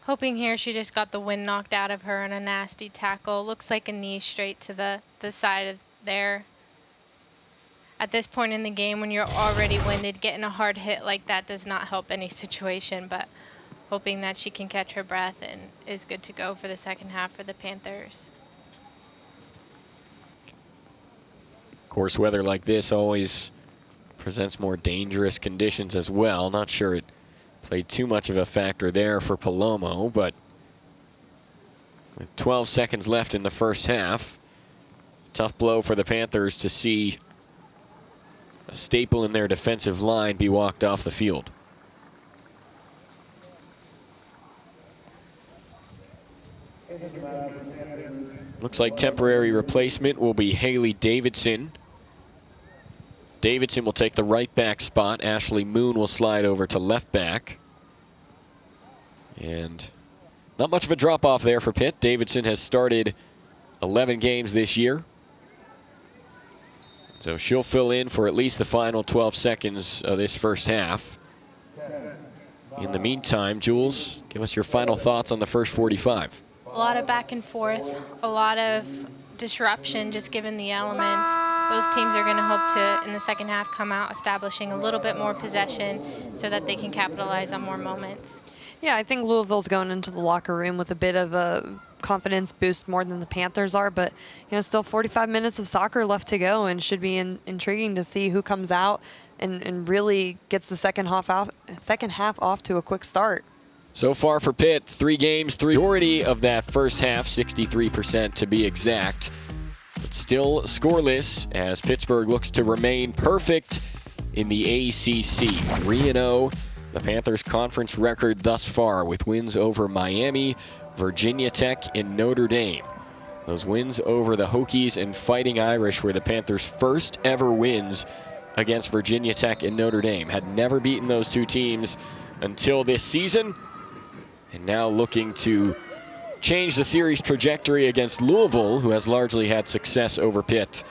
Hoping here she just got the wind knocked out of her on a nasty tackle. Looks like a knee straight to the side of there. At this point in the game, when you're already winded, getting a hard hit like that does not help any situation, but hoping that she can catch her breath and is good to go for the second half for the Panthers. Of course, weather like this always presents more dangerous conditions as well. Not sure it played too much of a factor there for Palomo, but with 12 seconds left in the first half, tough blow for the Panthers to see a staple in their defensive line be walked off the field. Looks like temporary replacement will be Haley Davidson. Davidson will take the right back spot. Ashley Moon will slide over to left back. And not much of a drop off there for Pitt. Davidson has started 11 games this year, so she'll fill in for at least the final 12 seconds of this first half. In the meantime, Jules, give us your final thoughts on the first 45. A lot of back and forth, a lot of disruption just given the elements. Both teams are going to hope to, in the second half, come out establishing a little bit more possession so that they can capitalize on more moments. Yeah, I think Louisville's going into the locker room with a bit of a confidence boost more than the Panthers are, but still 45 minutes of soccer left to go, and should be intriguing to see who comes out and really gets the second half off to a quick start. So far for Pitt, 3 games, majority of that first half, 63% to be exact, but still scoreless as Pittsburgh looks to remain perfect in the ACC. 3-0, the Panthers' conference record thus far, with wins over Miami, Virginia Tech, and Notre Dame. Those wins over the Hokies and Fighting Irish were the Panthers' first ever wins against Virginia Tech and Notre Dame. Had never beaten those two teams until this season, and now looking to change the series trajectory against Louisville, who has largely had success over Pitt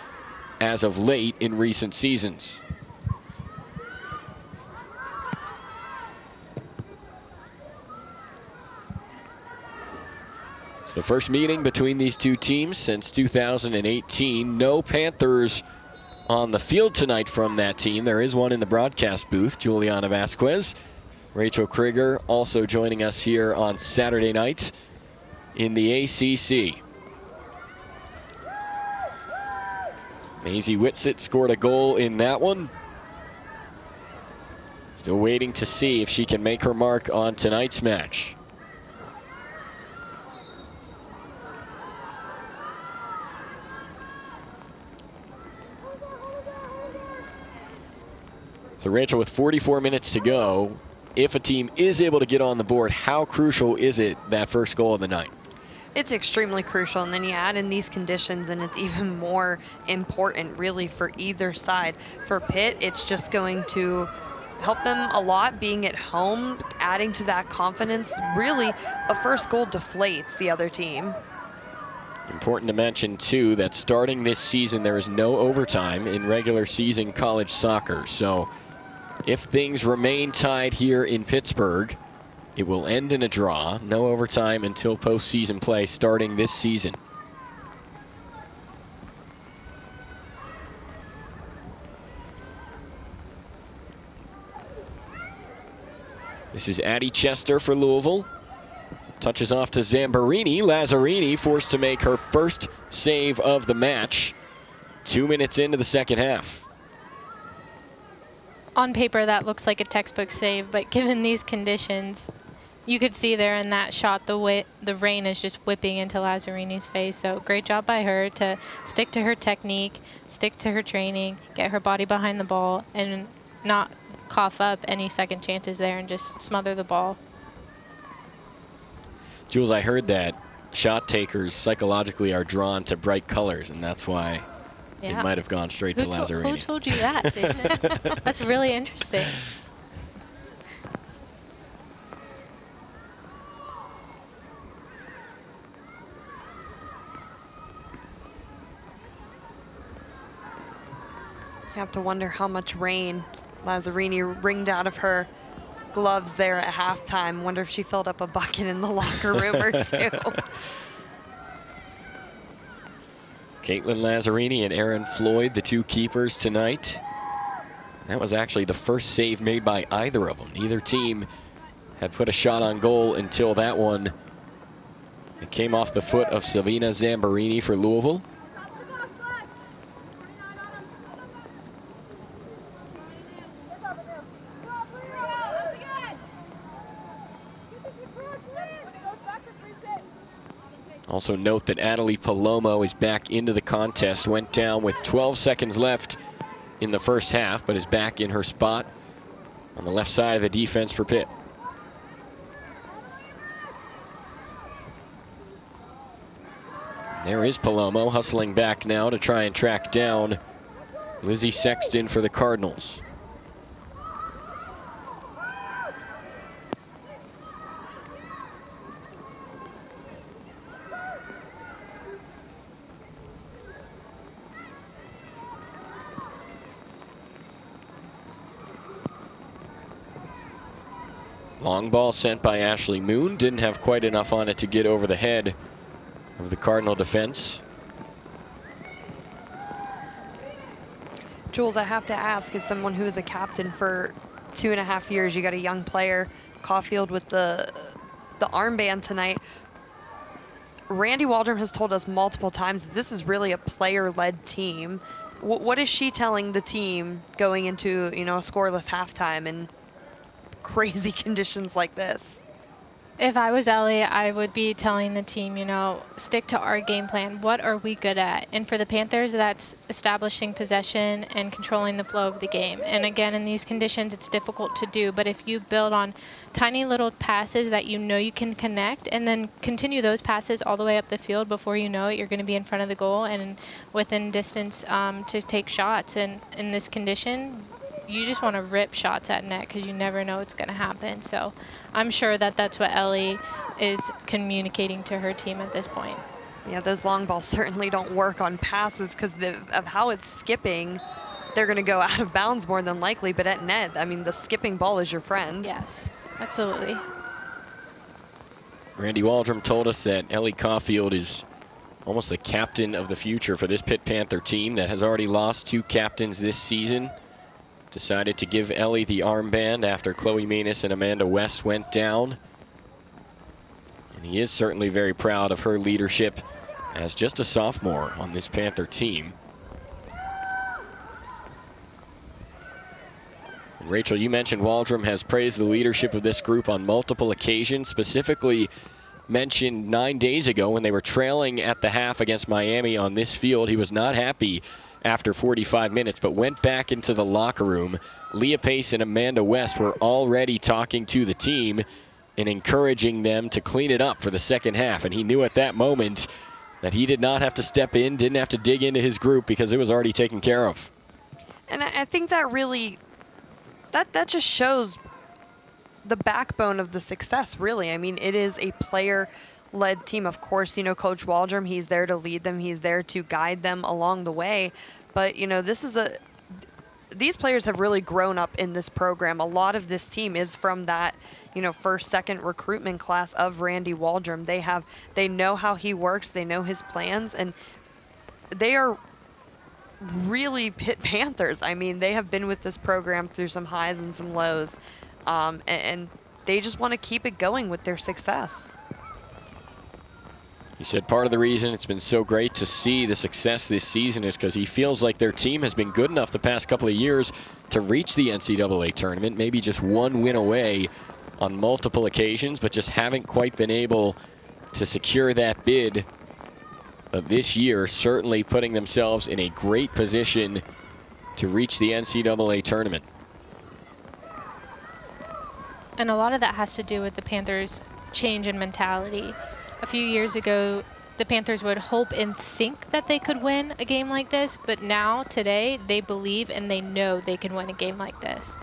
as of late in recent seasons. It's the first meeting between these two teams since 2018. No Panthers on the field tonight from that team. There is one in the broadcast booth, Juliana Vasquez. Rachel Krieger also joining us here on Saturday night in the ACC. Maisie Whitsitt scored a goal in that one. Still waiting to see if she can make her mark on tonight's match. So Rachel, with 44 minutes to go, if a team is able to get on the board, how crucial is it, that first goal of the night? It's extremely crucial, and then you add in these conditions and it's even more important really for either side. For Pitt, it's just going to help them a lot being at home, adding to that confidence. Really, a first goal deflates the other team. Important to mention, too, that starting this season, there is no overtime in regular season college soccer. So if things remain tied here in Pittsburgh, it will end in a draw. No overtime until postseason play starting this season. This is Addie Chester for Louisville. Touches off to Zamborini. Lazzarini forced to make her first save of the match. 2 minutes into the second half. On paper, that looks like a textbook save, but given these conditions, you could see there in that shot the rain is just whipping into Lazzarini's face. So great job by her to stick to her technique, stick to her training, get her body behind the ball, and not cough up any second chances there and just smother the ball. Jules, I heard that shot takers psychologically are drawn to bright colors, and that's why it might have gone straight to Lazzarini. Who told you that, Jason? That's really interesting. You have to wonder how much rain Lazzarini wringed out of her gloves there at halftime. Wonder if she filled up a bucket in the locker room or two. Caitlin Lazzarini and Erin Floyd, the two keepers tonight. That was actually the first save made by either of them. Neither team had put a shot on goal until that one. It came off the foot of Savina Zamborini for Louisville. Also note that Adelie Palomo is back into the contest. Went down with 12 seconds left in the first half, but is back in her spot on the left side of the defense for Pitt. There is Palomo hustling back now to try and track down Lizzie Sexton for the Cardinals. Long ball sent by Ashley Moon. Didn't have quite enough on it to get over the head of the Cardinal defense. Jules, I have to ask, as someone who is a captain for 2.5 years, you got a young player, Caulfield, with the armband tonight. Randy Waldrum has told us multiple times that this is really a player-led team. What is she telling the team going into, a scoreless halftime and crazy conditions like this? If I was Ellie, I would be telling the team, stick to our game plan. What are we good at? And for the Panthers, that's establishing possession and controlling the flow of the game. And again, in these conditions, it's difficult to do. But if you build on tiny little passes that you can connect, and then continue those passes all the way up the field, before you know it, you're going to be in front of the goal and within distance to take shots. And in this condition, you just want to rip shots at net because you never know what's going to happen. So I'm sure that that's what Ellie is communicating to her team at this point. Yeah, those long balls certainly don't work on passes because of how it's skipping. They're going to go out of bounds more than likely, but at net, the skipping ball is your friend. Yes, absolutely. Randy Waldrum told us that Ellie Caulfield is almost the captain of the future for this Pitt Panther team that has already lost 2 captains this season. Decided to give Ellie the armband after Chloe Menis and Amanda West went down. And he is certainly very proud of her leadership as just a sophomore on this Panther team. And Rachel, you mentioned Waldrum has praised the leadership of this group on multiple occasions, specifically mentioned 9 days ago when they were trailing at the half against Miami on this field. He was not happy after 45 minutes, but went back into the locker room. Leah Pace and Amanda West were already talking to the team and encouraging them to clean it up for the second half. And he knew at that moment that he did not have to step in, didn't have to dig into his group because it was already taken care of. And I think that really, that just shows the backbone of the success, really. It is a player-led team. Of course, Coach Waldrum, he's there to lead them. He's there to guide them along the way. But, this is these players have really grown up in this program. A lot of this team is from that, first, second recruitment class of Randy Waldrum. They know how he works, they know his plans, and they are really Pitt Panthers. I mean, they have been with this program through some highs and some lows, and they just want to keep it going with their success. He said part of the reason it's been so great to see the success this season is because he feels like their team has been good enough the past couple of years to reach the NCAA tournament, maybe just one win away on multiple occasions, but just haven't quite been able to secure that bid. But this year, certainly putting themselves in a great position to reach the NCAA tournament. And a lot of that has to do with the Panthers' change in mentality. A few years ago, the Panthers would hope and think that they could win a game like this, but now, today, they believe and they know they can win a game like this.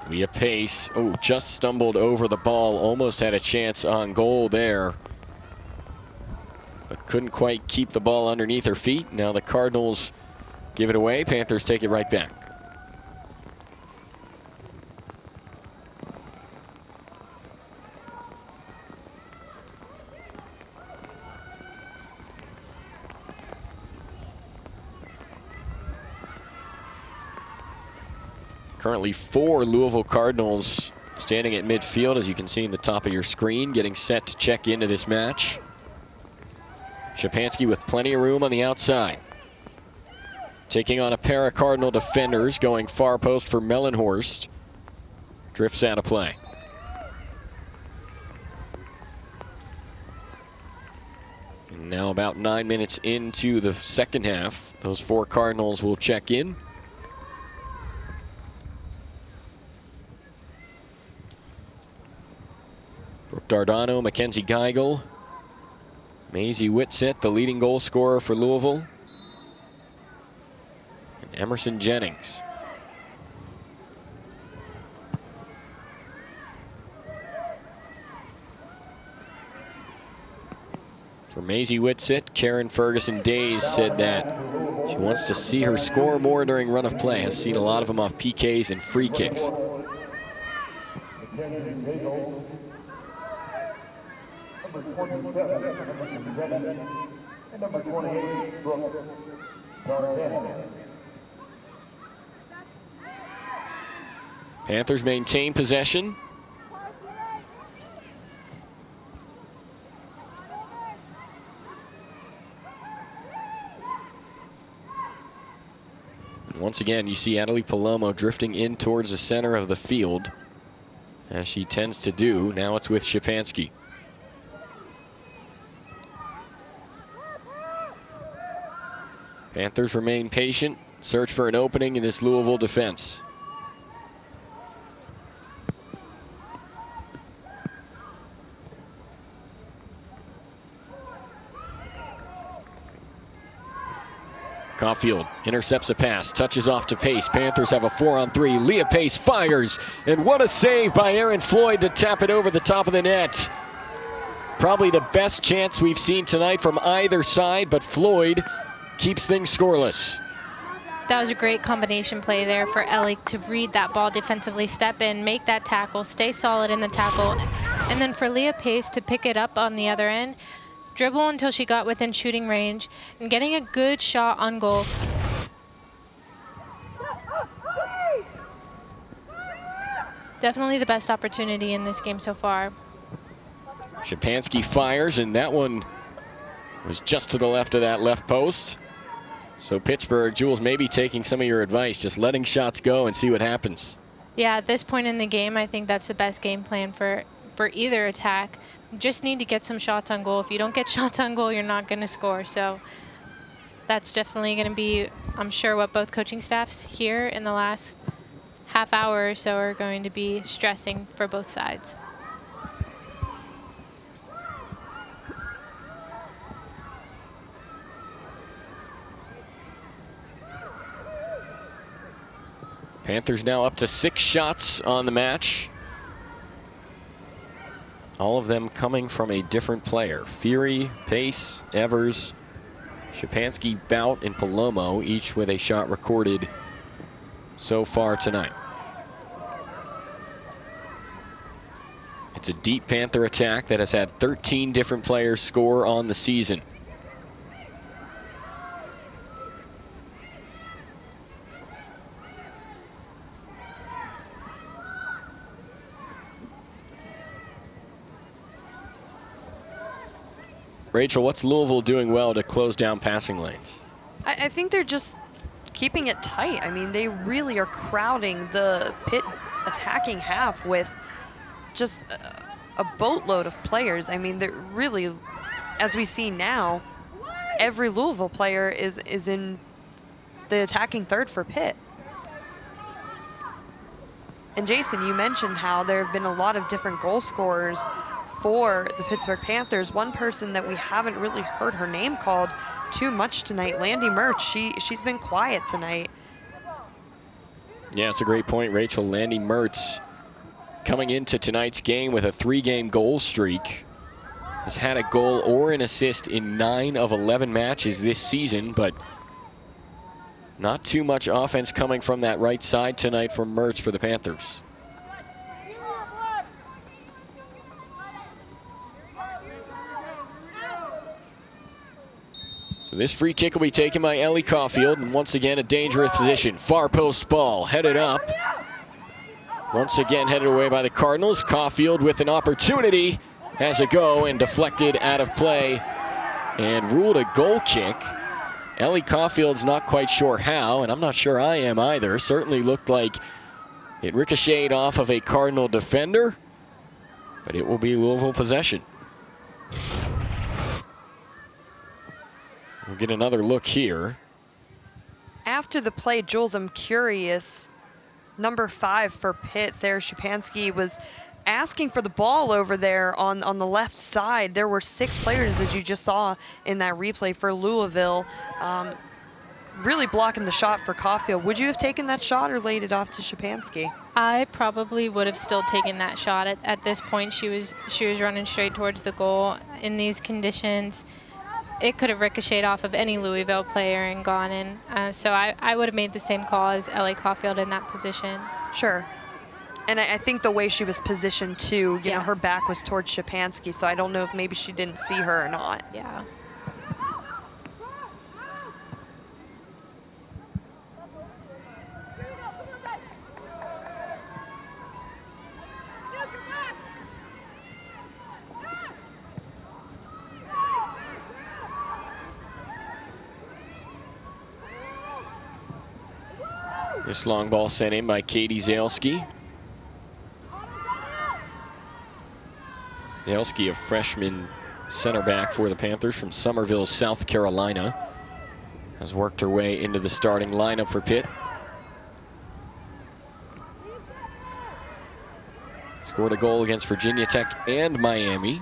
Leah Pace, just stumbled over the ball, almost had a chance on goal there, but couldn't quite keep the ball underneath her feet. Now the Cardinals give it away. Panthers take it right back. Currently 4 Louisville Cardinals standing at midfield, as you can see in the top of your screen, getting set to check into this match. Szczepanski with plenty of room on the outside. Taking on a pair of Cardinal defenders, going far post for Mellenhorst. Drifts out of play. And now about 9 minutes into the second half, those 4 Cardinals will check in. Brooke Dardano, Mackenzie Geigel, Maisie Whitsett, the leading goal scorer for Louisville, and Emerson Jennings. For Maisie Whitsett, Karen Ferguson-Days said that she wants to see her score more during run of play. Has seen a lot of them off PKs and free kicks. Number 27, Emerson Jennings, and number 28, Brooke Dardano. Panthers maintain possession. And once again, you see Adelie Palomo drifting in towards the center of the field, as she tends to do. Now it's with Szczepanski. Panthers remain patient, search for an opening in this Louisville defense. Caulfield intercepts a pass, touches off to Pace. Panthers have a 4-on-3. Leah Pace fires, and what a save by Erin Floyd to tap it over the top of the net. Probably the best chance we've seen tonight from either side, but Floyd keeps things scoreless. That was a great combination play there for Ellie to read that ball defensively, step in, make that tackle, stay solid in the tackle, and then for Leah Pace to pick it up on the other end, dribble until she got within shooting range, and getting a good shot on goal. Definitely the best opportunity in this game so far. Szczepanski fires, and that one was just to the left of that left post. So Pittsburgh, Jules, maybe taking some of your advice, just letting shots go and see what happens. Yeah, at this point in the game, I think that's the best game plan for either attack. Just need to get some shots on goal. If you don't get shots on goal, you're not going to score. So that's definitely going to be, I'm sure, what both coaching staffs here in the last half hour or so are going to be stressing for both sides. Panthers now up to 6 shots on the match. All of them coming from a different player. Fury, Pace, Evers, Szczepanski, Bout, and Palomo, each with a shot recorded so far tonight. It's a deep Panther attack that has had 13 different players score on the season. Rachel, what's Louisville doing well to close down passing lanes? I think they're just keeping it tight. I mean, they really are crowding the Pitt attacking half with just a boatload of players. I mean, they're really, as we see now, every Louisville player is in the attacking third for Pitt. And Jason, you mentioned how there have been a lot of different goal scorers for the Pittsburgh Panthers. One person that we haven't really heard her name called too much tonight, Landy Mertz. She's been quiet tonight. Yeah, it's a great point, Rachel. Landy Mertz coming into tonight's game with a 3-game goal streak. Has had a goal or an assist in 9 of 11 matches this season, but not too much offense coming from that right side tonight from Mertz for the Panthers. So this free kick will be taken by Ellie Caulfield, and once again a dangerous position. Far post ball headed up. Once again headed away by the Cardinals. Caulfield with an opportunity, has a go and deflected out of play and ruled a goal kick. Ellie Caulfield's not quite sure how, and I'm not sure I am either. Certainly looked like it ricocheted off of a Cardinal defender, but it will be Louisville possession. We'll get another look here. After the play, Jules, I'm curious, number 5 for Pitt, Sarah Szczepanski, was asking for the ball over there on the left side. There were 6 players, as you just saw in that replay for Louisville, really blocking the shot for Caulfield. Would you have taken that shot or laid it off to Szczepanski? I probably would have still taken that shot. At this point, she was running straight towards the goal. In these conditions, it could have ricocheted off of any Louisville player and gone in. So I would have made the same call as Ellie Caulfield in that position. Sure. And I think the way she was positioned too, you know, her back was towards Szczepanski, so I don't know if maybe she didn't see her or not. Yeah. This long ball sent in by Katie Zalesky. Zalesky, a freshman center back for the Panthers from Summerville, South Carolina, has worked her way into the starting lineup for Pitt. Scored a goal against Virginia Tech and Miami.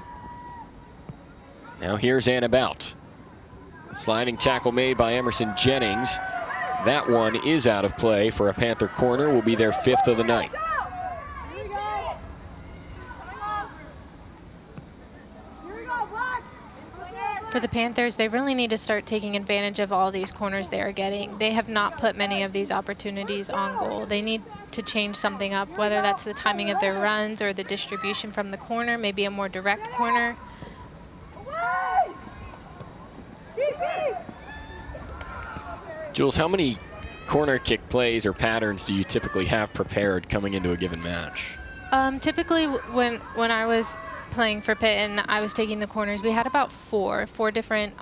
Now here's Anna Bout. Sliding tackle made by Emerson Jennings. That one is out of play for a Panther corner. Will be their 5th of the night. For the Panthers, they really need to start taking advantage of all these corners they are getting. They have not put many of these opportunities on goal. They need to change something up, whether that's the timing of their runs or the distribution from the corner, maybe a more direct corner. Jules, how many corner kick plays or patterns do you typically have prepared coming into a given match? Typically, when I was playing for Pitt and I was taking the corners, we had about four different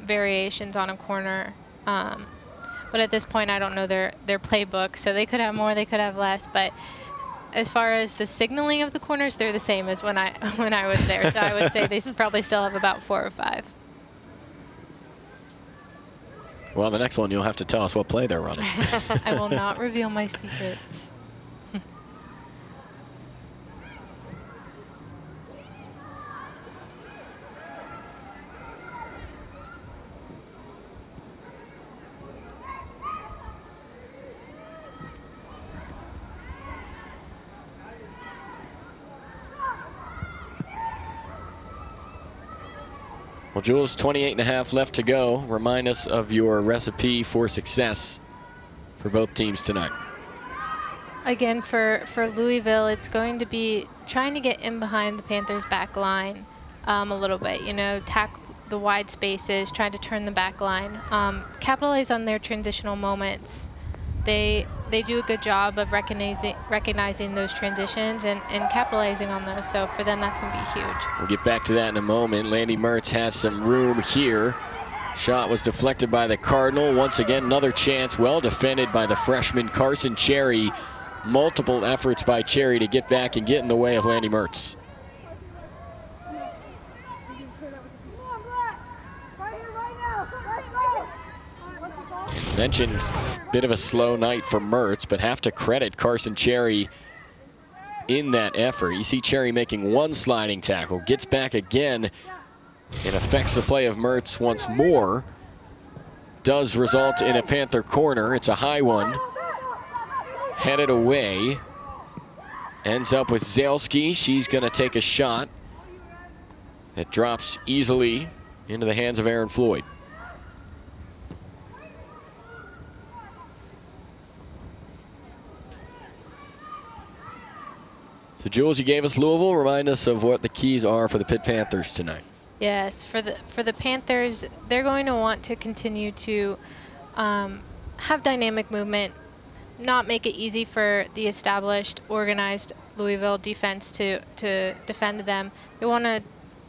variations on a corner. But at this point, I don't know their playbook, so they could have more, they could have less. But as far as the signaling of the corners, they're the same as when I was there. So I would say they probably still have about 4 or 5. Well, the next one you'll have to tell us what play they're running. I will not reveal my secrets. Well, Jules, 28.5 left to go. Remind us of your recipe for success for both teams tonight. Again, for Louisville, it's going to be trying to get in behind the Panthers' back line a little bit. You know, tackle the wide spaces, trying to turn the back line, capitalize on their transitional moments. They do a good job of recognizing those transitions and capitalizing on those. So for them, that's going to be huge. We'll get back to that in a moment. Landy Mertz has some room here. Shot was deflected by the Cardinal. Once again, another chance, well defended by the freshman Carson Cherry. Multiple efforts by Cherry to get back and get in the way of Landy Mertz. Mentioned a bit of a slow night for Mertz, but have to credit Carson Cherry in that effort. You see Cherry making one sliding tackle, gets back again, and affects the play of Mertz once more. Does result in a Panther corner. It's a high one. Headed away. Ends up with Zalski. She's going to take a shot that drops easily into the hands of Aaron Floyd. So Jules, you gave us Louisville. Remind us of what the keys are for the Pitt Panthers tonight. Yes, for the Panthers, they're going to want to continue to have dynamic movement, not make it easy for the established, organized Louisville defense to defend them. They want to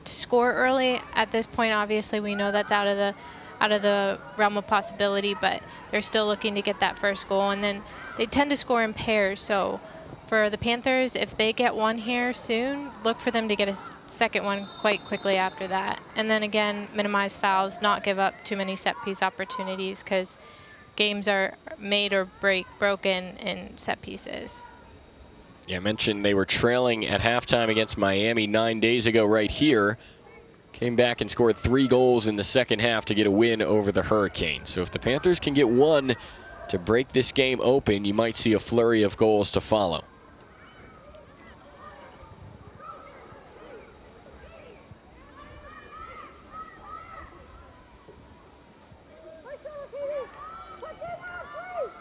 score early. At this point, obviously, we know that's out of the realm of possibility, but they're still looking to get that first goal, and then they tend to score in pairs. So for the Panthers, if they get one here soon, look for them to get a second one quite quickly after that. And then again, minimize fouls, not give up too many set piece opportunities, because games are made or broken in set pieces. Yeah, I mentioned they were trailing at halftime against Miami 9 days ago right here. Came back and scored 3 goals in the second half to get a win over the Hurricanes. So if the Panthers can get one to break this game open, you might see a flurry of goals to follow.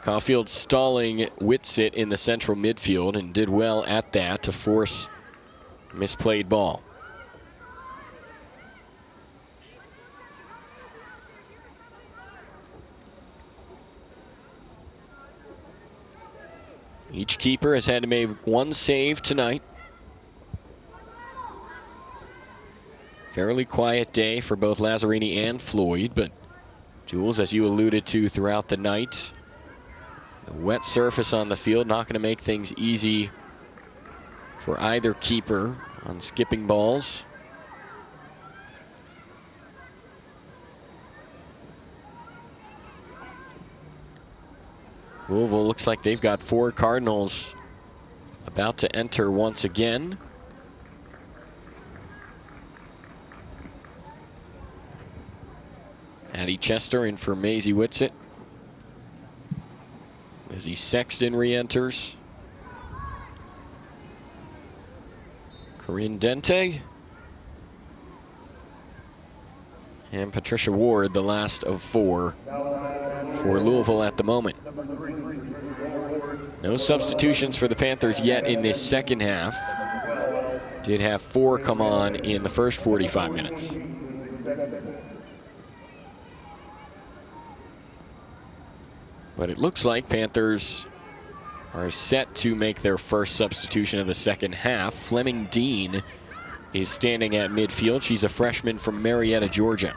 Caulfield stalling Whitsitt in the central midfield and did well at that to force a misplayed ball. Each keeper has had to make one save tonight. Fairly quiet day for both Lazzarini and Floyd, but Jules, as you alluded to throughout the night, the wet surface on the field not going to make things easy for either keeper on skipping balls. Louisville looks like they've got 4 Cardinals about to enter once again. Addie Chester in for Maisie Whitsitt. Lizzie Sexton re-enters. Corinne Dente. And Patricia Ward, the last of 4 for Louisville at the moment. No substitutions for the Panthers yet in this second half. Did have 4 come on in the first 45 minutes. But it looks like Panthers are set to make their first substitution of the second half. Fleming Dean is standing at midfield. She's a freshman from Marietta, Georgia.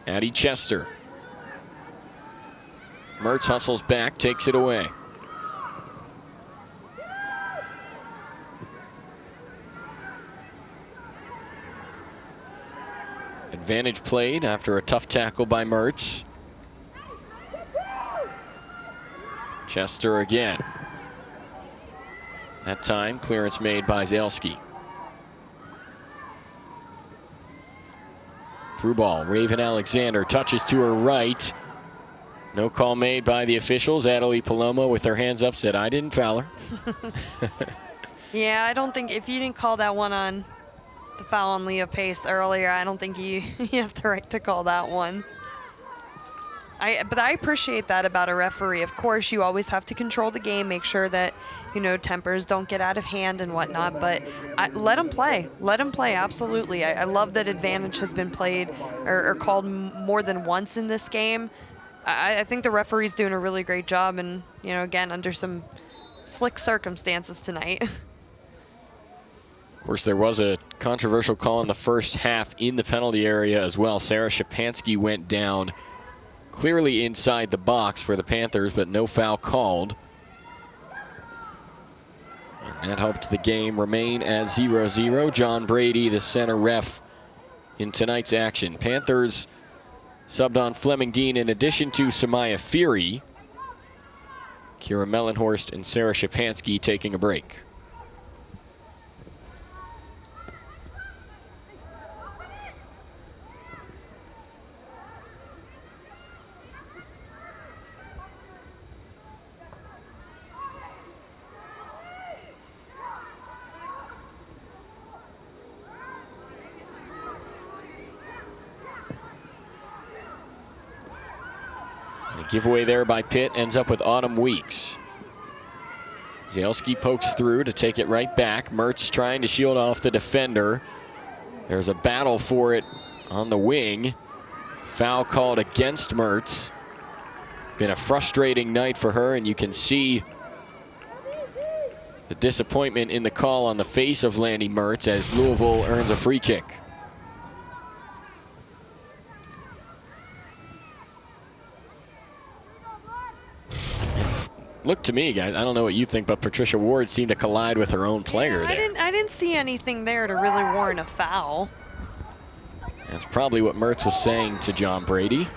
Addie Chester. Mertz hustles back, takes it away. Advantage played after a tough tackle by Mertz. Chester again. That time, clearance made by Zalski. Through ball, Raven Alexander touches to her right. No call made by the officials. Adelie Palomo with her hands up said, I didn't foul her. Yeah, I don't think if you didn't call that one on the foul on Leah Pace earlier, I don't think you have the right to call that one. But I appreciate that about a referee. Of course, you always have to control the game, make sure that, you know, tempers don't get out of hand and whatnot, but let them play. Let them play, absolutely. I love that advantage has been played or called more than once in this game. I think the referee's doing a really great job and, you know, again, under some slick circumstances tonight. Of course, there was a controversial call in the first half in the penalty area as well. Sarah Shapansky went down clearly inside the box for the Panthers, but no foul called. And that helped the game remain at 0-0. John Brady, the center ref in tonight's action. Panthers subbed on Fleming Dean in addition to Samaya Fury. Kira Mellenhorst and Sarah Shapansky taking a break. Giveaway there by Pitt ends up with Autumn Weeks. Zalesky pokes through to take it right back. Mertz trying to shield off the defender. There's a battle for it on the wing. Foul called against Mertz. Been a frustrating night for her, and you can see the disappointment in the call on the face of Landy Mertz as Louisville earns a free kick. Look to me, guys, I don't know what you think, but Patricia Ward seemed to collide with her own player there. I didn't see anything there to really warrant a foul. That's probably what Mertz was saying to John Brady.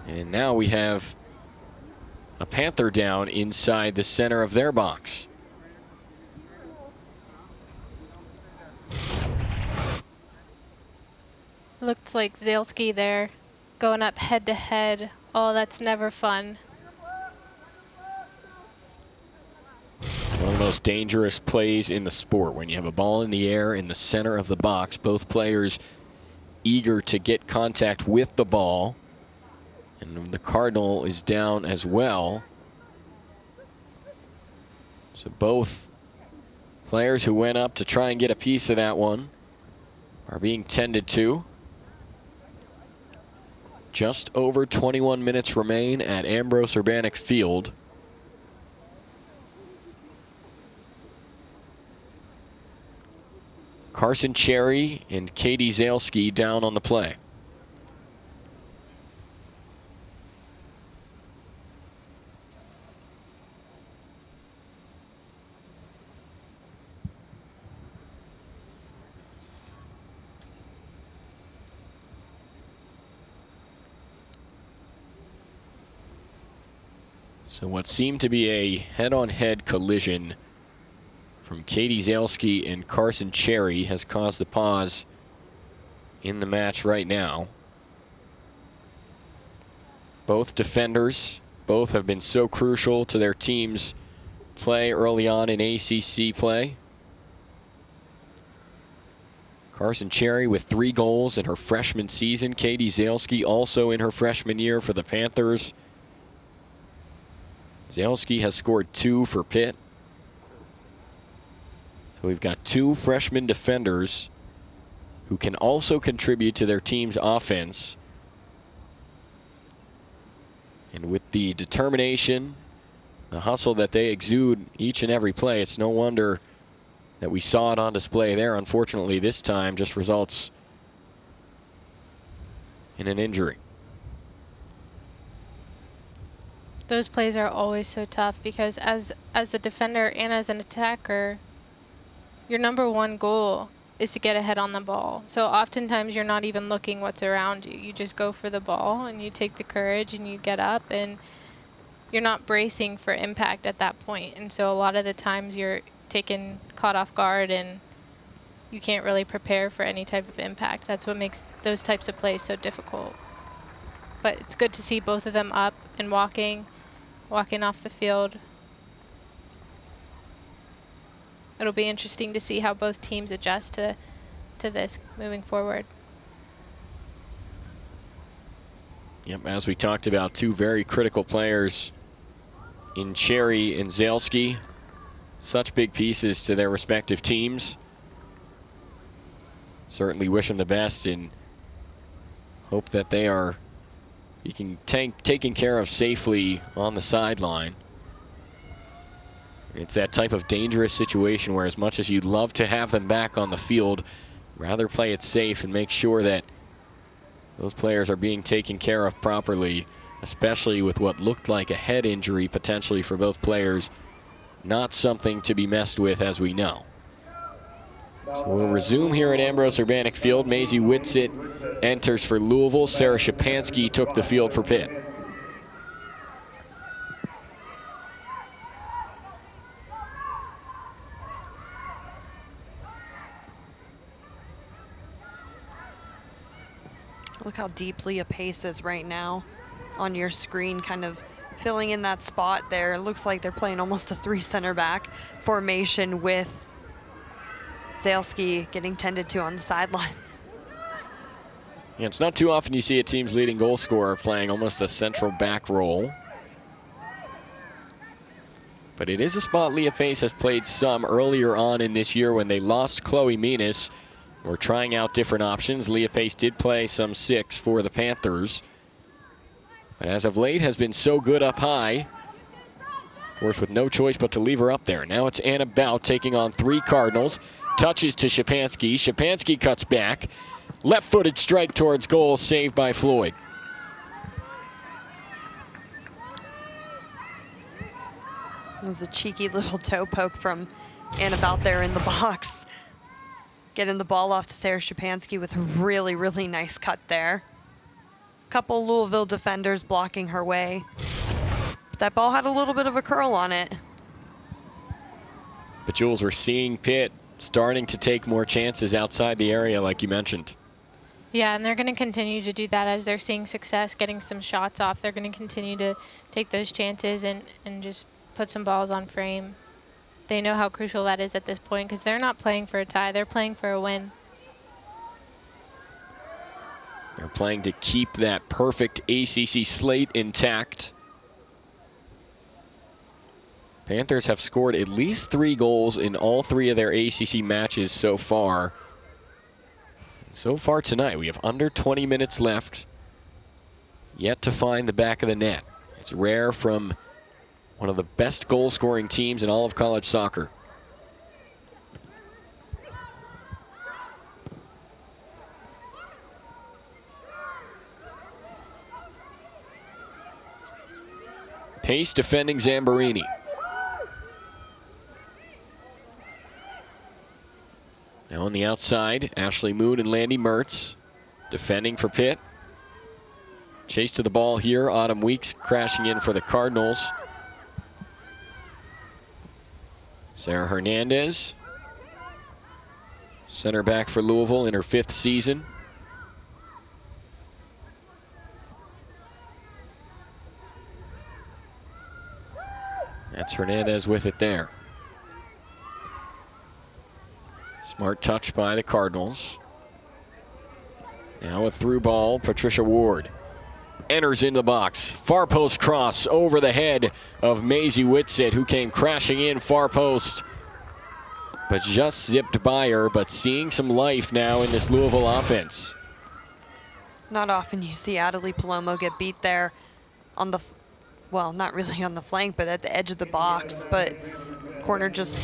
And now we have a Panther down inside the center of their box. Looks like Zalesky there going up head to head. Oh, that's never fun. One of the most dangerous plays in the sport when you have a ball in the air in the center of the box, both players eager to get contact with the ball. And the Cardinal is down as well. So both players who went up to try and get a piece of that one are being tended to. Just over 21 minutes remain at Ambrose Urbanic Field. Carson Cherry and Katie Zalesky down on the play. So what seemed to be a head-on-head collision from Katie Zalesky and Carson Cherry has caused the pause in the match right now. Both defenders, both have been so crucial to their team's play early on in ACC play. Carson Cherry with 3 goals in her freshman season. Katie Zalesky also in her freshman year for the Panthers. Zalesky has scored 2 for Pitt. So we've got 2 freshman defenders who can also contribute to their team's offense. And with the determination, the hustle that they exude each and every play, it's no wonder that we saw it on display there. Unfortunately, this time just results in an injury. Those plays are always so tough because as a defender and as an attacker, your number one goal is to get ahead on the ball. So oftentimes you're not even looking what's around you. You just go for the ball and you take the courage and you get up, and you're not bracing for impact at that point. And so a lot of the times you're caught off guard, and you can't really prepare for any type of impact. That's what makes those types of plays so difficult. But it's good to see both of them up and walking off the field. It'll be interesting to see how both teams adjust to this moving forward. Yep, as we talked about, two very critical players in Cherry and Zalesky. Such big pieces to their respective teams. Certainly wish them the best and hope that they are taken care of safely on the sideline. It's that type of dangerous situation where, as much as you'd love to have them back on the field, rather play it safe and make sure that those players are being taken care of properly, especially with what looked like a head injury potentially for both players. Not something to be messed with, as we know. So we'll resume here at Ambrose Urbanic Field. Maisie Whitsitt enters for Louisville. Sarah Shapansky took the field for Pitt. Look how deep Leah Pace is right now on your screen, kind of filling in that spot there. It looks like they're playing almost a 3 center back formation with Zalesky getting tended to on the sidelines. Yeah, it's not too often you see a team's leading goal scorer playing almost a central back role. But it is a spot Leah Pace has played some earlier on in this year when they lost Chloe Menas. We're trying out different options. Leah Pace did play some 6 for the Panthers, but as of late has been so good up high. Of course, with no choice but to leave her up there. Now it's Anna Bout taking on 3 Cardinals. Touches to Shapansky. Shapansky cuts back. Left-footed strike towards goal, saved by Floyd. It was a cheeky little toe poke from Anna Bout there in the box. Getting the ball off to Sarah Shapansky with a really, really nice cut there. Couple Louisville defenders blocking her way. But that ball had a little bit of a curl on it. But Jules, we're seeing Pitt starting to take more chances outside the area, like you mentioned. Yeah, and they're going to continue to do that as they're seeing success, getting some shots off. They're going to continue to take those chances and just put some balls on frame. They know how crucial that is at this point because they're not playing for a tie. They're playing for a win. They're playing to keep that perfect ACC slate intact. Panthers have scored at least 3 goals in all 3 of their ACC matches so far. So far tonight, we have under 20 minutes left. Yet to find the back of the net. It's rare from one of the best goal-scoring teams in all of college soccer. Pace defending Zamborini. Now on the outside, Ashley Moon and Landy Mertz defending for Pitt. Chase to the ball here. Autumn Weeks crashing in for the Cardinals. Sarah Hernandez, center back for Louisville in her 5th season. That's Hernandez with it there. Smart touch by the Cardinals. Now a through ball, Patricia Ward enters in the box. Far post cross over the head of Maisie Whitsitt, who came crashing in far post, but just zipped by her. But seeing some life now in this Louisville offense. Not often you see Adelie Palomo get beat there on the, well, not really on the flank, but at the edge of the box. But corner just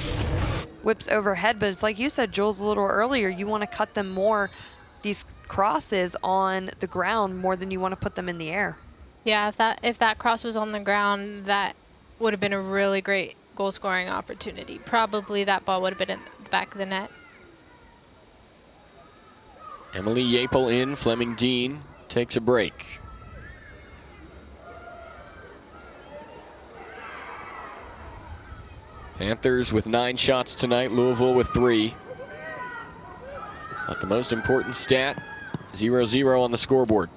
whips overhead. But it's like you said, Jules, a little earlier, you want to cut them more, these crosses on the ground, more than you want to put them in the air. Yeah, if that cross was on the ground, that would have been a really great goal scoring opportunity. Probably that ball would have been in the back of the net. Emily Yapel in, Fleming Dean takes a break. Panthers with 9 shots tonight, Louisville with 3. But the most important stat, 0-0 on the scoreboard.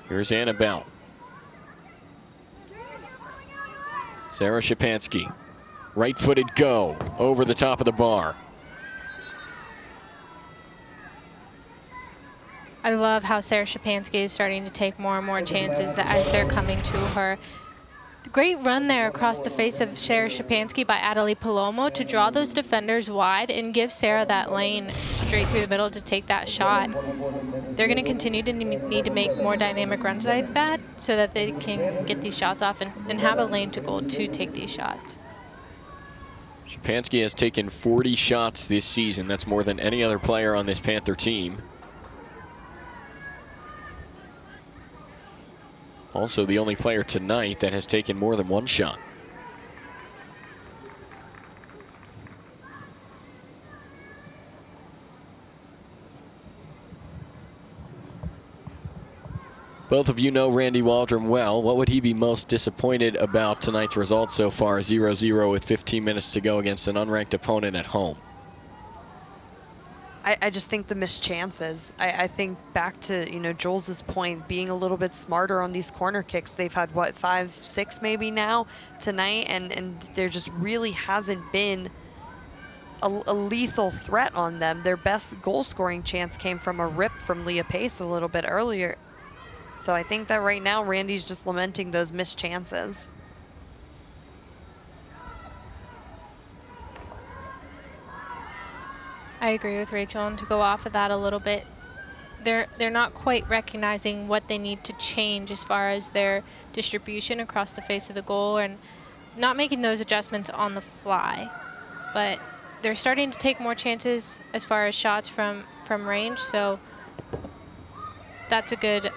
Here's Annabelle. Sarah Shapansky. Right-footed go over the top of the bar. I love how Sarah Shapansky is starting to take more and more chances as they're coming to her. Great run there across the face of Sarah Shapansky by Adelie Palomo to draw those defenders wide and give Sarah that lane straight through the middle to take that shot. They're going to continue to need to make more dynamic runs like that so that they can get these shots off and have a lane to goal to take these shots. Shapansky has taken 40 shots this season. That's more than any other player on this Panther team. Also the only player tonight that has taken more than one shot. Both of you know Randy Waldrum well. What would he be most disappointed about tonight's result so far? 0-0 with 15 minutes to go against an unranked opponent at home. I just think the missed chances. I think back to, Jules's point, being a little bit smarter on these corner kicks. They've had, what, 5, 6 maybe now tonight, and there just really hasn't been a lethal threat on them. Their best goal-scoring chance came from a rip from Leah Pace a little bit earlier. So I think that right now Randy's just lamenting those missed chances. I agree with Rachel, and to go off of that a little bit, they're not quite recognizing what they need to change as far as their distribution across the face of the goal and not making those adjustments on the fly. But they're starting to take more chances as far as shots from range, so that's a good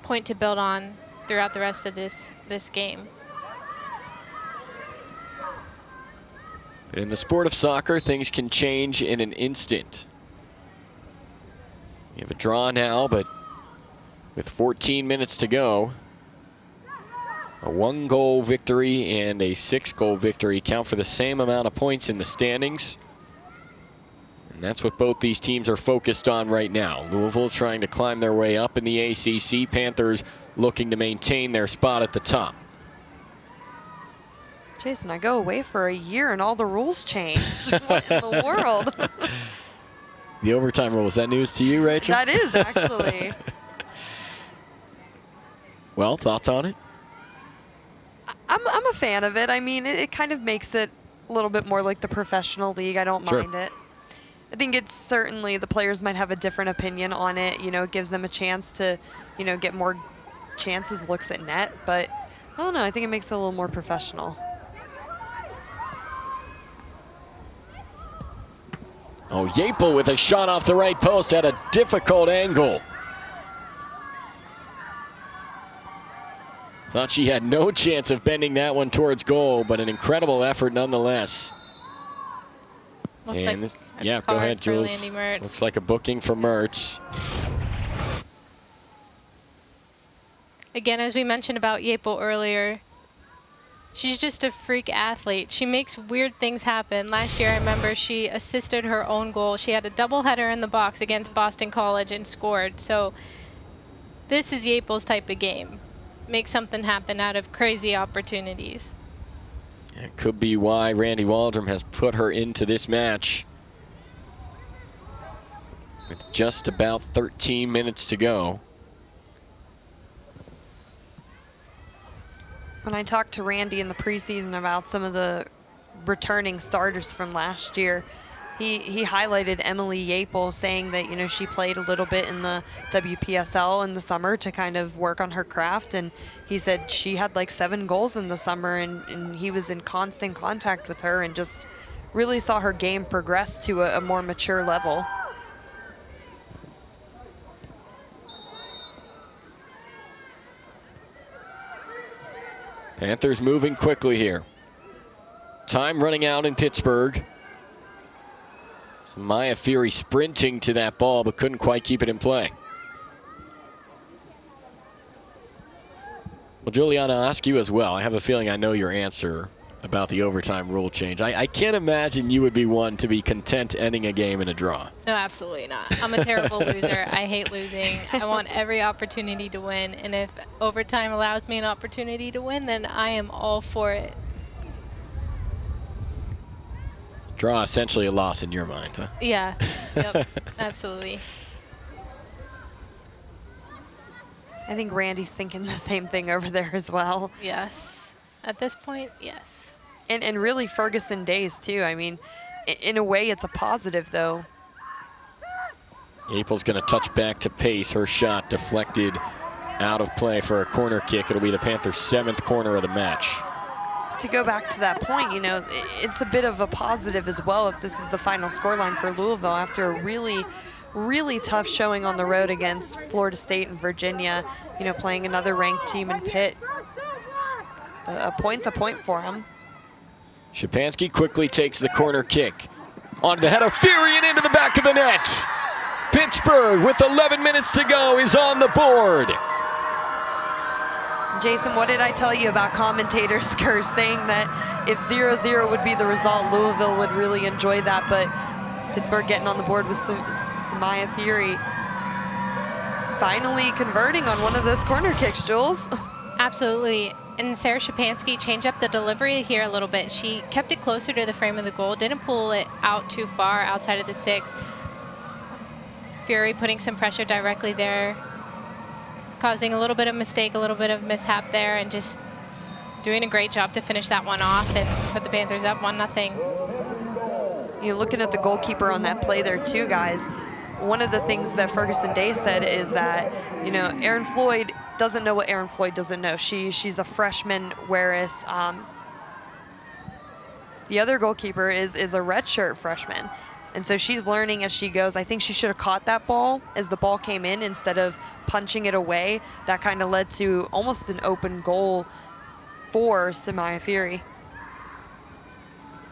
point to build on throughout the rest of this game. But in the sport of soccer, things can change in an instant. You have a draw now, but with 14 minutes to go, a 1-goal victory and a 6-goal victory count for the same amount of points in the standings. And that's what both these teams are focused on right now. Louisville trying to climb their way up in the ACC. Panthers looking to maintain their spot at the top. Jason, I go away for a year and all the rules change. What in the world? The overtime rule, is that news to you, Rachel? That is, actually. Well, thoughts on it? I'm a fan of it. I mean, it kind of makes it a little bit more like the professional league. I don't mind it. I think it's certainly the players might have a different opinion on it. It gives them a chance to, get more chances, looks at net. But I don't know. I think it makes it a little more professional. Oh, Yapel with a shot off the right post at a difficult angle. Thought she had no chance of bending that one towards goal, but an incredible effort nonetheless. Looks and like this, yeah, go ahead, Jules. Looks like a booking for Mertz. Again, as we mentioned about Yapel earlier, she's just a freak athlete. She makes weird things happen. Last year, I remember she assisted her own goal. She had a doubleheader in the box against Boston College and scored. So this is Yapel's type of game. Make something happen out of crazy opportunities. It could be why Randy Waldrum has put her into this match. With just about 13 minutes to go. When I talked to Randy in the preseason about some of the returning starters from last year, He highlighted Emily Yapel, saying that, you know, she played a little bit in the WPSL in the summer to kind of work on her craft, and he said she had like 7 goals in the summer, and he was in constant contact with her and just really saw her game progress to a more mature level. Panthers moving quickly here. Time running out in Pittsburgh. Maya Fury sprinting to that ball, but couldn't quite keep it in play. Well, Juliana, I'll ask you as well. I have a feeling I know your answer about the overtime rule change. I can't imagine you would be one to be content ending a game in a draw. No, absolutely not. I'm a terrible loser. I hate losing. I want every opportunity to win, and if overtime allows me an opportunity to win, then I am all for it. Draw essentially a loss in your mind, huh? Yeah, yep, absolutely. I think Randy's thinking the same thing over there as well. Yes, at this point, yes. And really Ferguson days too. I mean, in a way it's a positive though. April's going to touch back to pace. Her shot deflected out of play for a corner kick. It'll be the Panthers' 7th corner of the match. To go back to that point, you know, it's a bit of a positive as well if this is the final scoreline for Louisville after a really tough showing on the road against Florida State and Virginia, you know, playing another ranked team in Pitt. A point's a point for them. Szczepanski quickly takes the corner kick. On the head of Fury and into the back of the net. Pittsburgh, with 11 minutes to go, is on the board. Jason, what did I tell you about commentators saying that if 0-0 would be the result, Louisville would really enjoy that, but Pittsburgh getting on the board with Samaya Fury finally converting on one of those corner kicks, Jules. Absolutely. And Sarah Szczepanski changed up the delivery here a little bit. She kept it closer to the frame of the goal, didn't pull it out too far outside of the 6. Fury putting some pressure directly there, causing a little bit of mistake, a little bit of mishap there, and just doing a great job to finish that one off and put the Panthers up 1-0. You're looking at the goalkeeper on that play there too, guys. One of the things that Ferguson Day said is that, you know, Erin Floyd doesn't know what Erin Floyd doesn't know. She's a freshman, whereas the other goalkeeper is a redshirt freshman. And so she's learning as she goes. I think she should have caught that ball as the ball came in instead of punching it away. That kind of led to almost an open goal for Samaya Fury.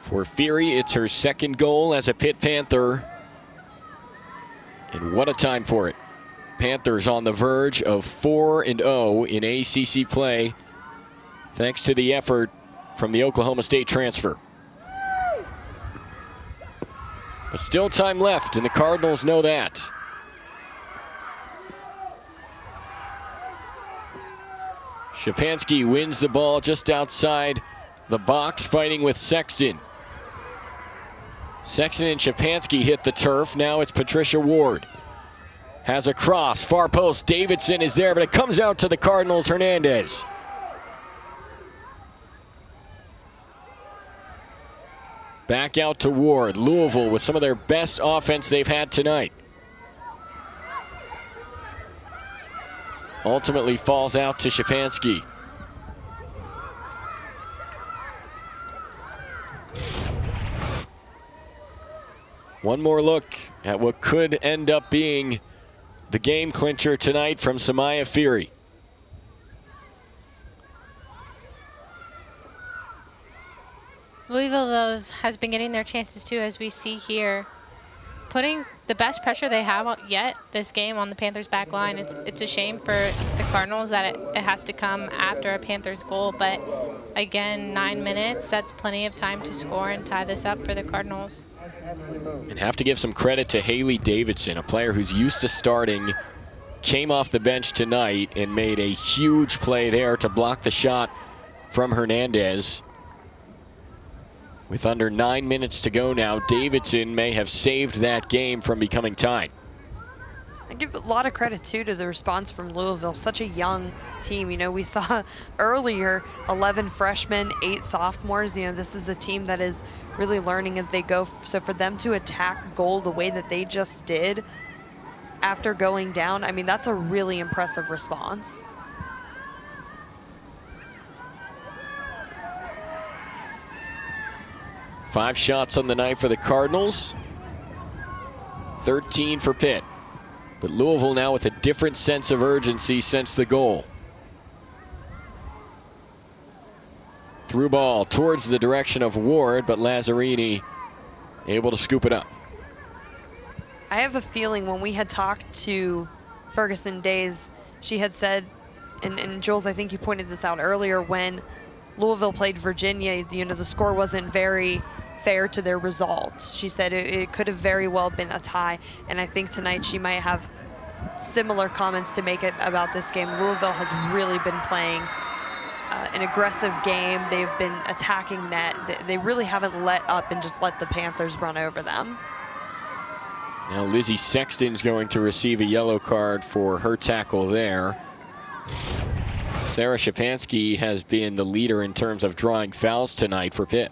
For Fury, it's her 2nd goal as a Pitt Panther. And what a time for it. Panthers on the verge of 4-0 in ACC play, thanks to the effort from the Oklahoma State transfer. But still time left, and the Cardinals know that. Szczepanski wins the ball just outside the box, fighting with Sexton. Sexton and Szczepanski hit the turf. Now it's Patricia Ward. Has a cross, far post. Davidson is there, but it comes out to the Cardinals. Hernandez. Back out to Ward. Louisville with some of their best offense they've had tonight. Ultimately falls out to Szczepanski. One more look at what could end up being the game clincher tonight from Samaya Fury. Louisville, though, has been getting their chances too, as we see here. Putting the best pressure they have yet this game on the Panthers' back line. It's a shame for the Cardinals that it has to come after a Panthers goal, but again, 9 minutes, that's plenty of time to score and tie this up for the Cardinals. And have to give some credit to Haley Davidson, a player who's used to starting, came off the bench tonight and made a huge play there to block the shot from Hernandez. With under 9 minutes to go now, Davidson may have saved that game from becoming tied. I give a lot of credit, too, to the response from Louisville. Such a young team. You know, we saw earlier 11 freshmen, 8 sophomores. You know, this is a team that is really learning as they go. So for them to attack goal the way that they just did after going down, I mean, that's a really impressive response. Five shots on the night for the Cardinals. 13 for Pitt. But Louisville now with a different sense of urgency since the goal. Through ball towards the direction of Ward, but Lazzarini able to scoop it up. I have a feeling when we had talked to Ferguson Days, she had said, and Jules, I think you pointed this out earlier, when Louisville played Virginia, you know, the score wasn't very fair to their result. She said it could have very well been a tie, and I think tonight she might have similar comments to make it about this game. Louisville has really been playing an aggressive game. They've been attacking net. They really haven't let up and just let the Panthers run over them. Now Lizzie Sexton's going to receive a yellow card for her tackle there. Sarah Shapansky has been the leader in terms of drawing fouls tonight for Pitt.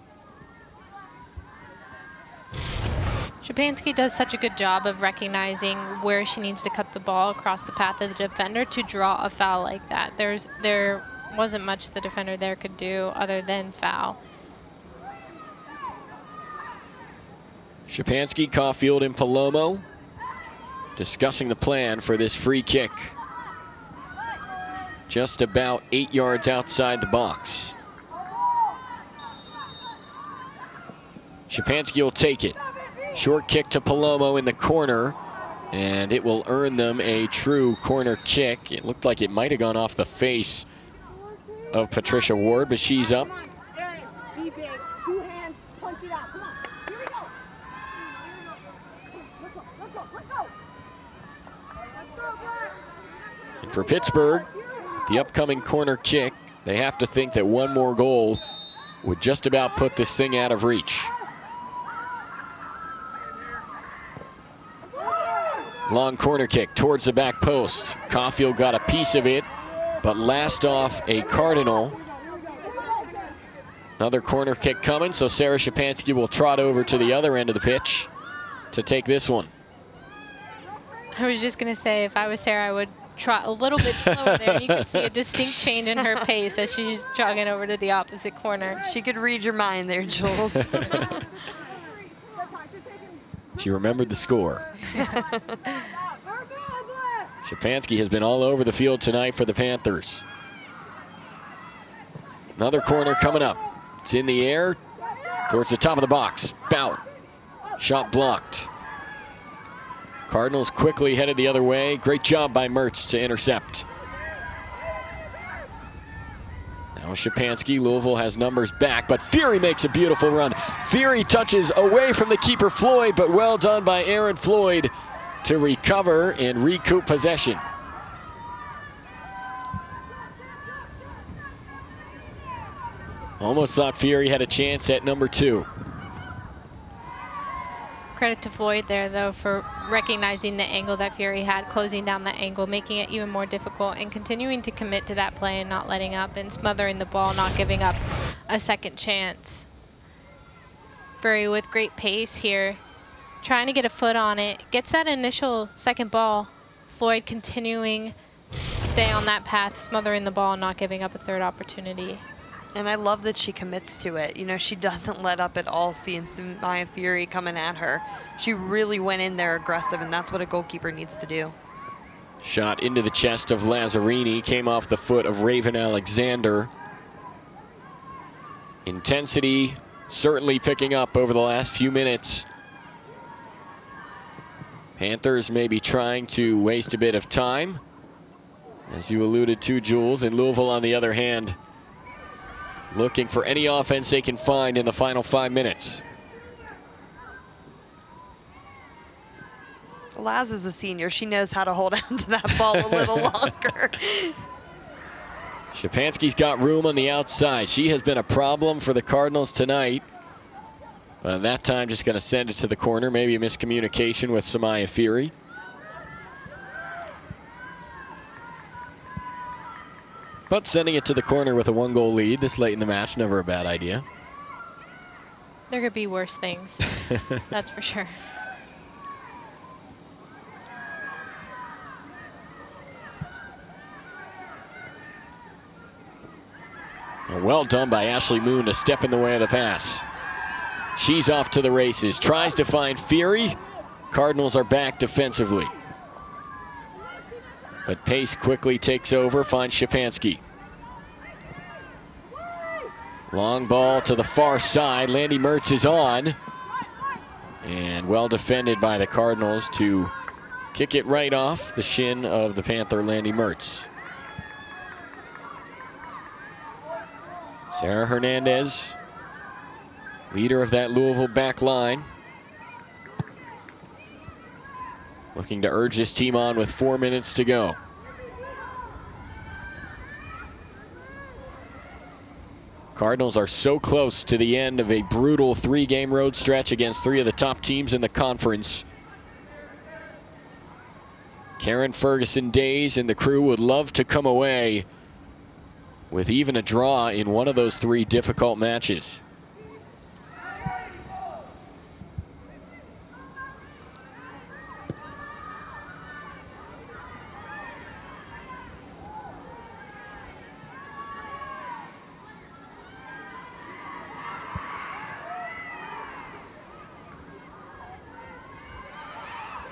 Shapansky does such a good job of recognizing where she needs to cut the ball across the path of the defender to draw a foul like that. There wasn't much the defender there could do other than foul. Shapansky, Caulfield, and Palomo discussing the plan for this free kick. Just about 8 yards outside the box. Shapansky will take it. Short kick to Palomo in the corner, and it will earn them a true corner kick. It looked like it might have gone off the face of Patricia Ward, but she's up. Be big, 2 hands, punch it out. Come on, here we go. Let's go. And for Pittsburgh, the upcoming corner kick, they have to think that one more goal would just about put this thing out of reach. Long corner kick towards the back post. Caulfield got a piece of it, but last off a Cardinal. Another corner kick coming, so Sarah Shapansky will trot over to the other end of the pitch to take this one. I was just going to say, if I was Sarah, I would trot a little bit slower there. And you can see a distinct change in her pace as she's jogging over to the opposite corner. She could read your mind there, Jules. She remembered the score. Shapansky has been all over the field tonight for the Panthers. Another corner coming up. It's in the air towards the top of the box. Bout. Shot blocked. Cardinals quickly headed the other way. Great job by Mertz to intercept. Now Shapansky, Louisville has numbers back, but Fury makes a beautiful run. Fury touches away from the keeper Floyd, but well done by Aaron Floyd to recover and recoup possession. Almost thought Fury had a chance at number 2. Credit to Floyd there, though, for recognizing the angle that Fury had, closing down that angle, making it even more difficult, and continuing to commit to that play and not letting up and smothering the ball, not giving up a second chance. Fury with great pace here, trying to get a foot on it, gets that initial second ball. Floyd continuing to stay on that path, smothering the ball and not giving up a third opportunity. And I love that she commits to it. You know, she doesn't let up at all, seeing Samaya Fury coming at her. She really went in there aggressive, and that's what a goalkeeper needs to do. Shot into the chest of Lazzarini, came off the foot of Raven Alexander. Intensity certainly picking up over the last few minutes. Panthers may be trying to waste a bit of time, as you alluded to, Jules, and Louisville, on the other hand, looking for any offense they can find in the final 5 minutes. Laz is a senior. She knows how to hold on to that ball a little longer. Shapansky's got room on the outside. She has been a problem for the Cardinals tonight. But that time just going to send it to the corner. Maybe a miscommunication with Samaya Fury. But sending it to the corner with a 1-goal lead this late in the match, never a bad idea. There could be worse things, that's for sure. Well done by Ashley Moon to step in the way of the pass. She's off to the races, tries to find Fury. Cardinals are back defensively. But pace quickly takes over, finds Szczepanski. Long ball to the far side. Landy Mertz is on. And well defended by the Cardinals to kick it right off the shin of the Panther, Landy Mertz. Sarah Hernandez, leader of that Louisville back line, looking to urge this team on with 4 minutes to go. Cardinals are so close to the end of a brutal 3-game road stretch against 3 of the top teams in the conference. Karen Ferguson Days and the crew would love to come away with even a draw in one of those 3 difficult matches.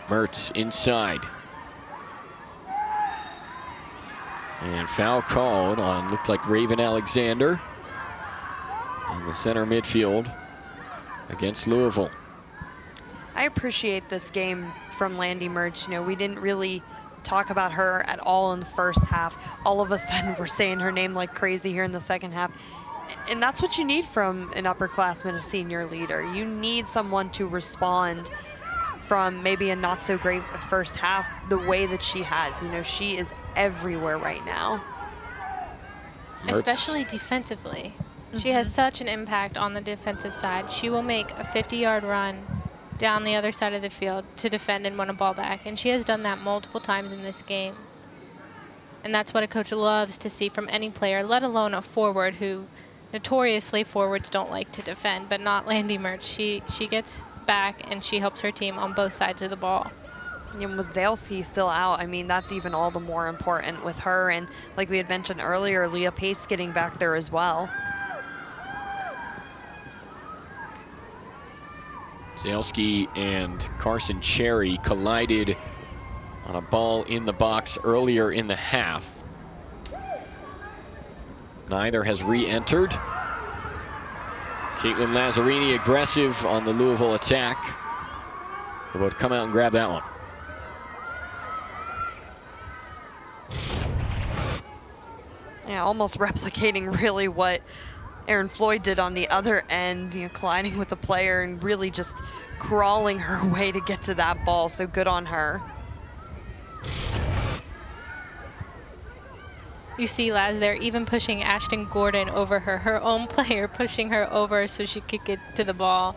Mertz inside. And foul called on, looked like Raven Alexander in the center midfield against Louisville. I appreciate this game from Landy Mertz. You know, we didn't really talk about her at all in the first half. All of a sudden, we're saying her name like crazy here in the second half. And that's what you need from an upperclassman, a senior leader. You need someone to respond from maybe a not so great first half the way that she has. You know, she is everywhere right now. Mertz. Especially defensively. She has such an impact on the defensive side. She will make a 50-yard run down the other side of the field to defend and win a ball back. And she has done that multiple times in this game. And that's what a coach loves to see from any player, let alone a forward who notoriously forwards don't like to defend, but not Landy Mertz. She gets back and she helps her team on both sides of the ball. And with Zalesky still out, I mean, that's even all the more important with her. And like we had mentioned earlier, Leah Pace getting back there as well. Zalesky and Carson Cherry collided on a ball in the box earlier in the half. Neither has re-entered. Caitlin Lazzarini aggressive on the Louisville attack. They would come out and grab that one. Yeah, almost replicating really what Erin Floyd did on the other end, you know, colliding with the player and really just crawling her way to get to that ball. So good on her. You see Laz there even pushing Ashton Gordon over her own player pushing her over so she could get to the ball.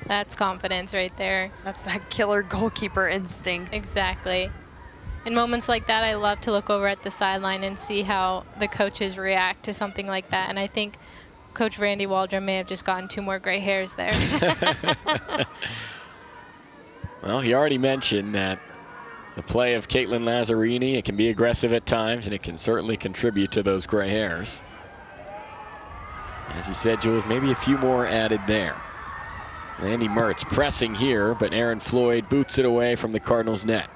That's confidence right there. That's that killer goalkeeper instinct. Exactly. In moments like that, I love to look over at the sideline and see how the coaches react to something like that. And I think Coach Randy Waldron may have just gotten 2 more gray hairs there. Well, he already mentioned that the play of Caitlin Lazzarini, it can be aggressive at times, and it can certainly contribute to those gray hairs. As he said, Jules, maybe a few more added there. Landy Mertz pressing here, but Erin Floyd boots it away from the Cardinals' net.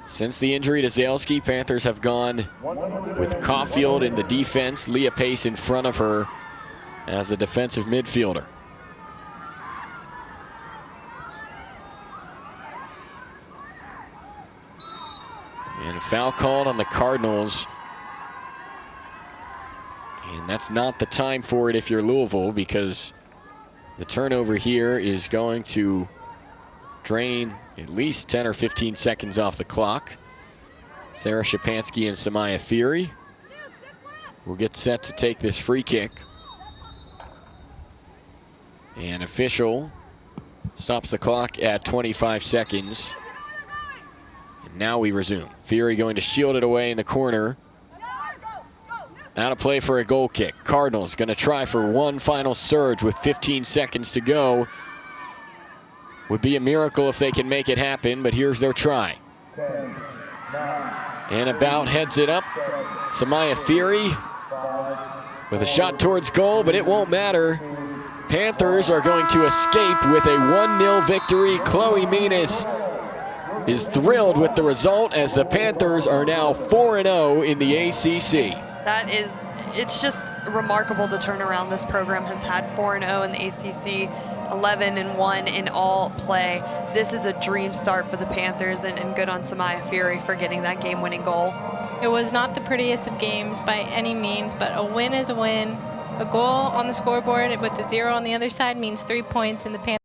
Since the injury to Zalesky, Panthers have gone with Caulfield in the defense, Leah Pace in front of her as a defensive midfielder. And a foul called on the Cardinals. And that's not the time for it if you're Louisville, because the turnover here is going to drain at least 10 or 15 seconds off the clock. Sarah Szczepanski and Samaya Fury will get set to take this free kick. And official stops the clock at 25 seconds. Now we resume. Fury going to shield it away in the corner. Out of play for a goal kick. Cardinals going to try for one final surge with 15 seconds to go. Would be a miracle if they can make it happen, but here's their try. And about heads it up. Samaya Fury with a shot towards goal, but it won't matter. Panthers are going to escape with a 1-0 victory. Chloe Menas is thrilled with the result as the Panthers are now 4-0 in the ACC. It's just remarkable to turn around. This program has had 4-0 in the ACC, 11-1 in all play. This is a dream start for the Panthers, and good on Samaya Fury for getting that game-winning goal. It was not the prettiest of games by any means, but a win is a win. A goal on the scoreboard with the 0 on the other side means 3 points, and the Panthers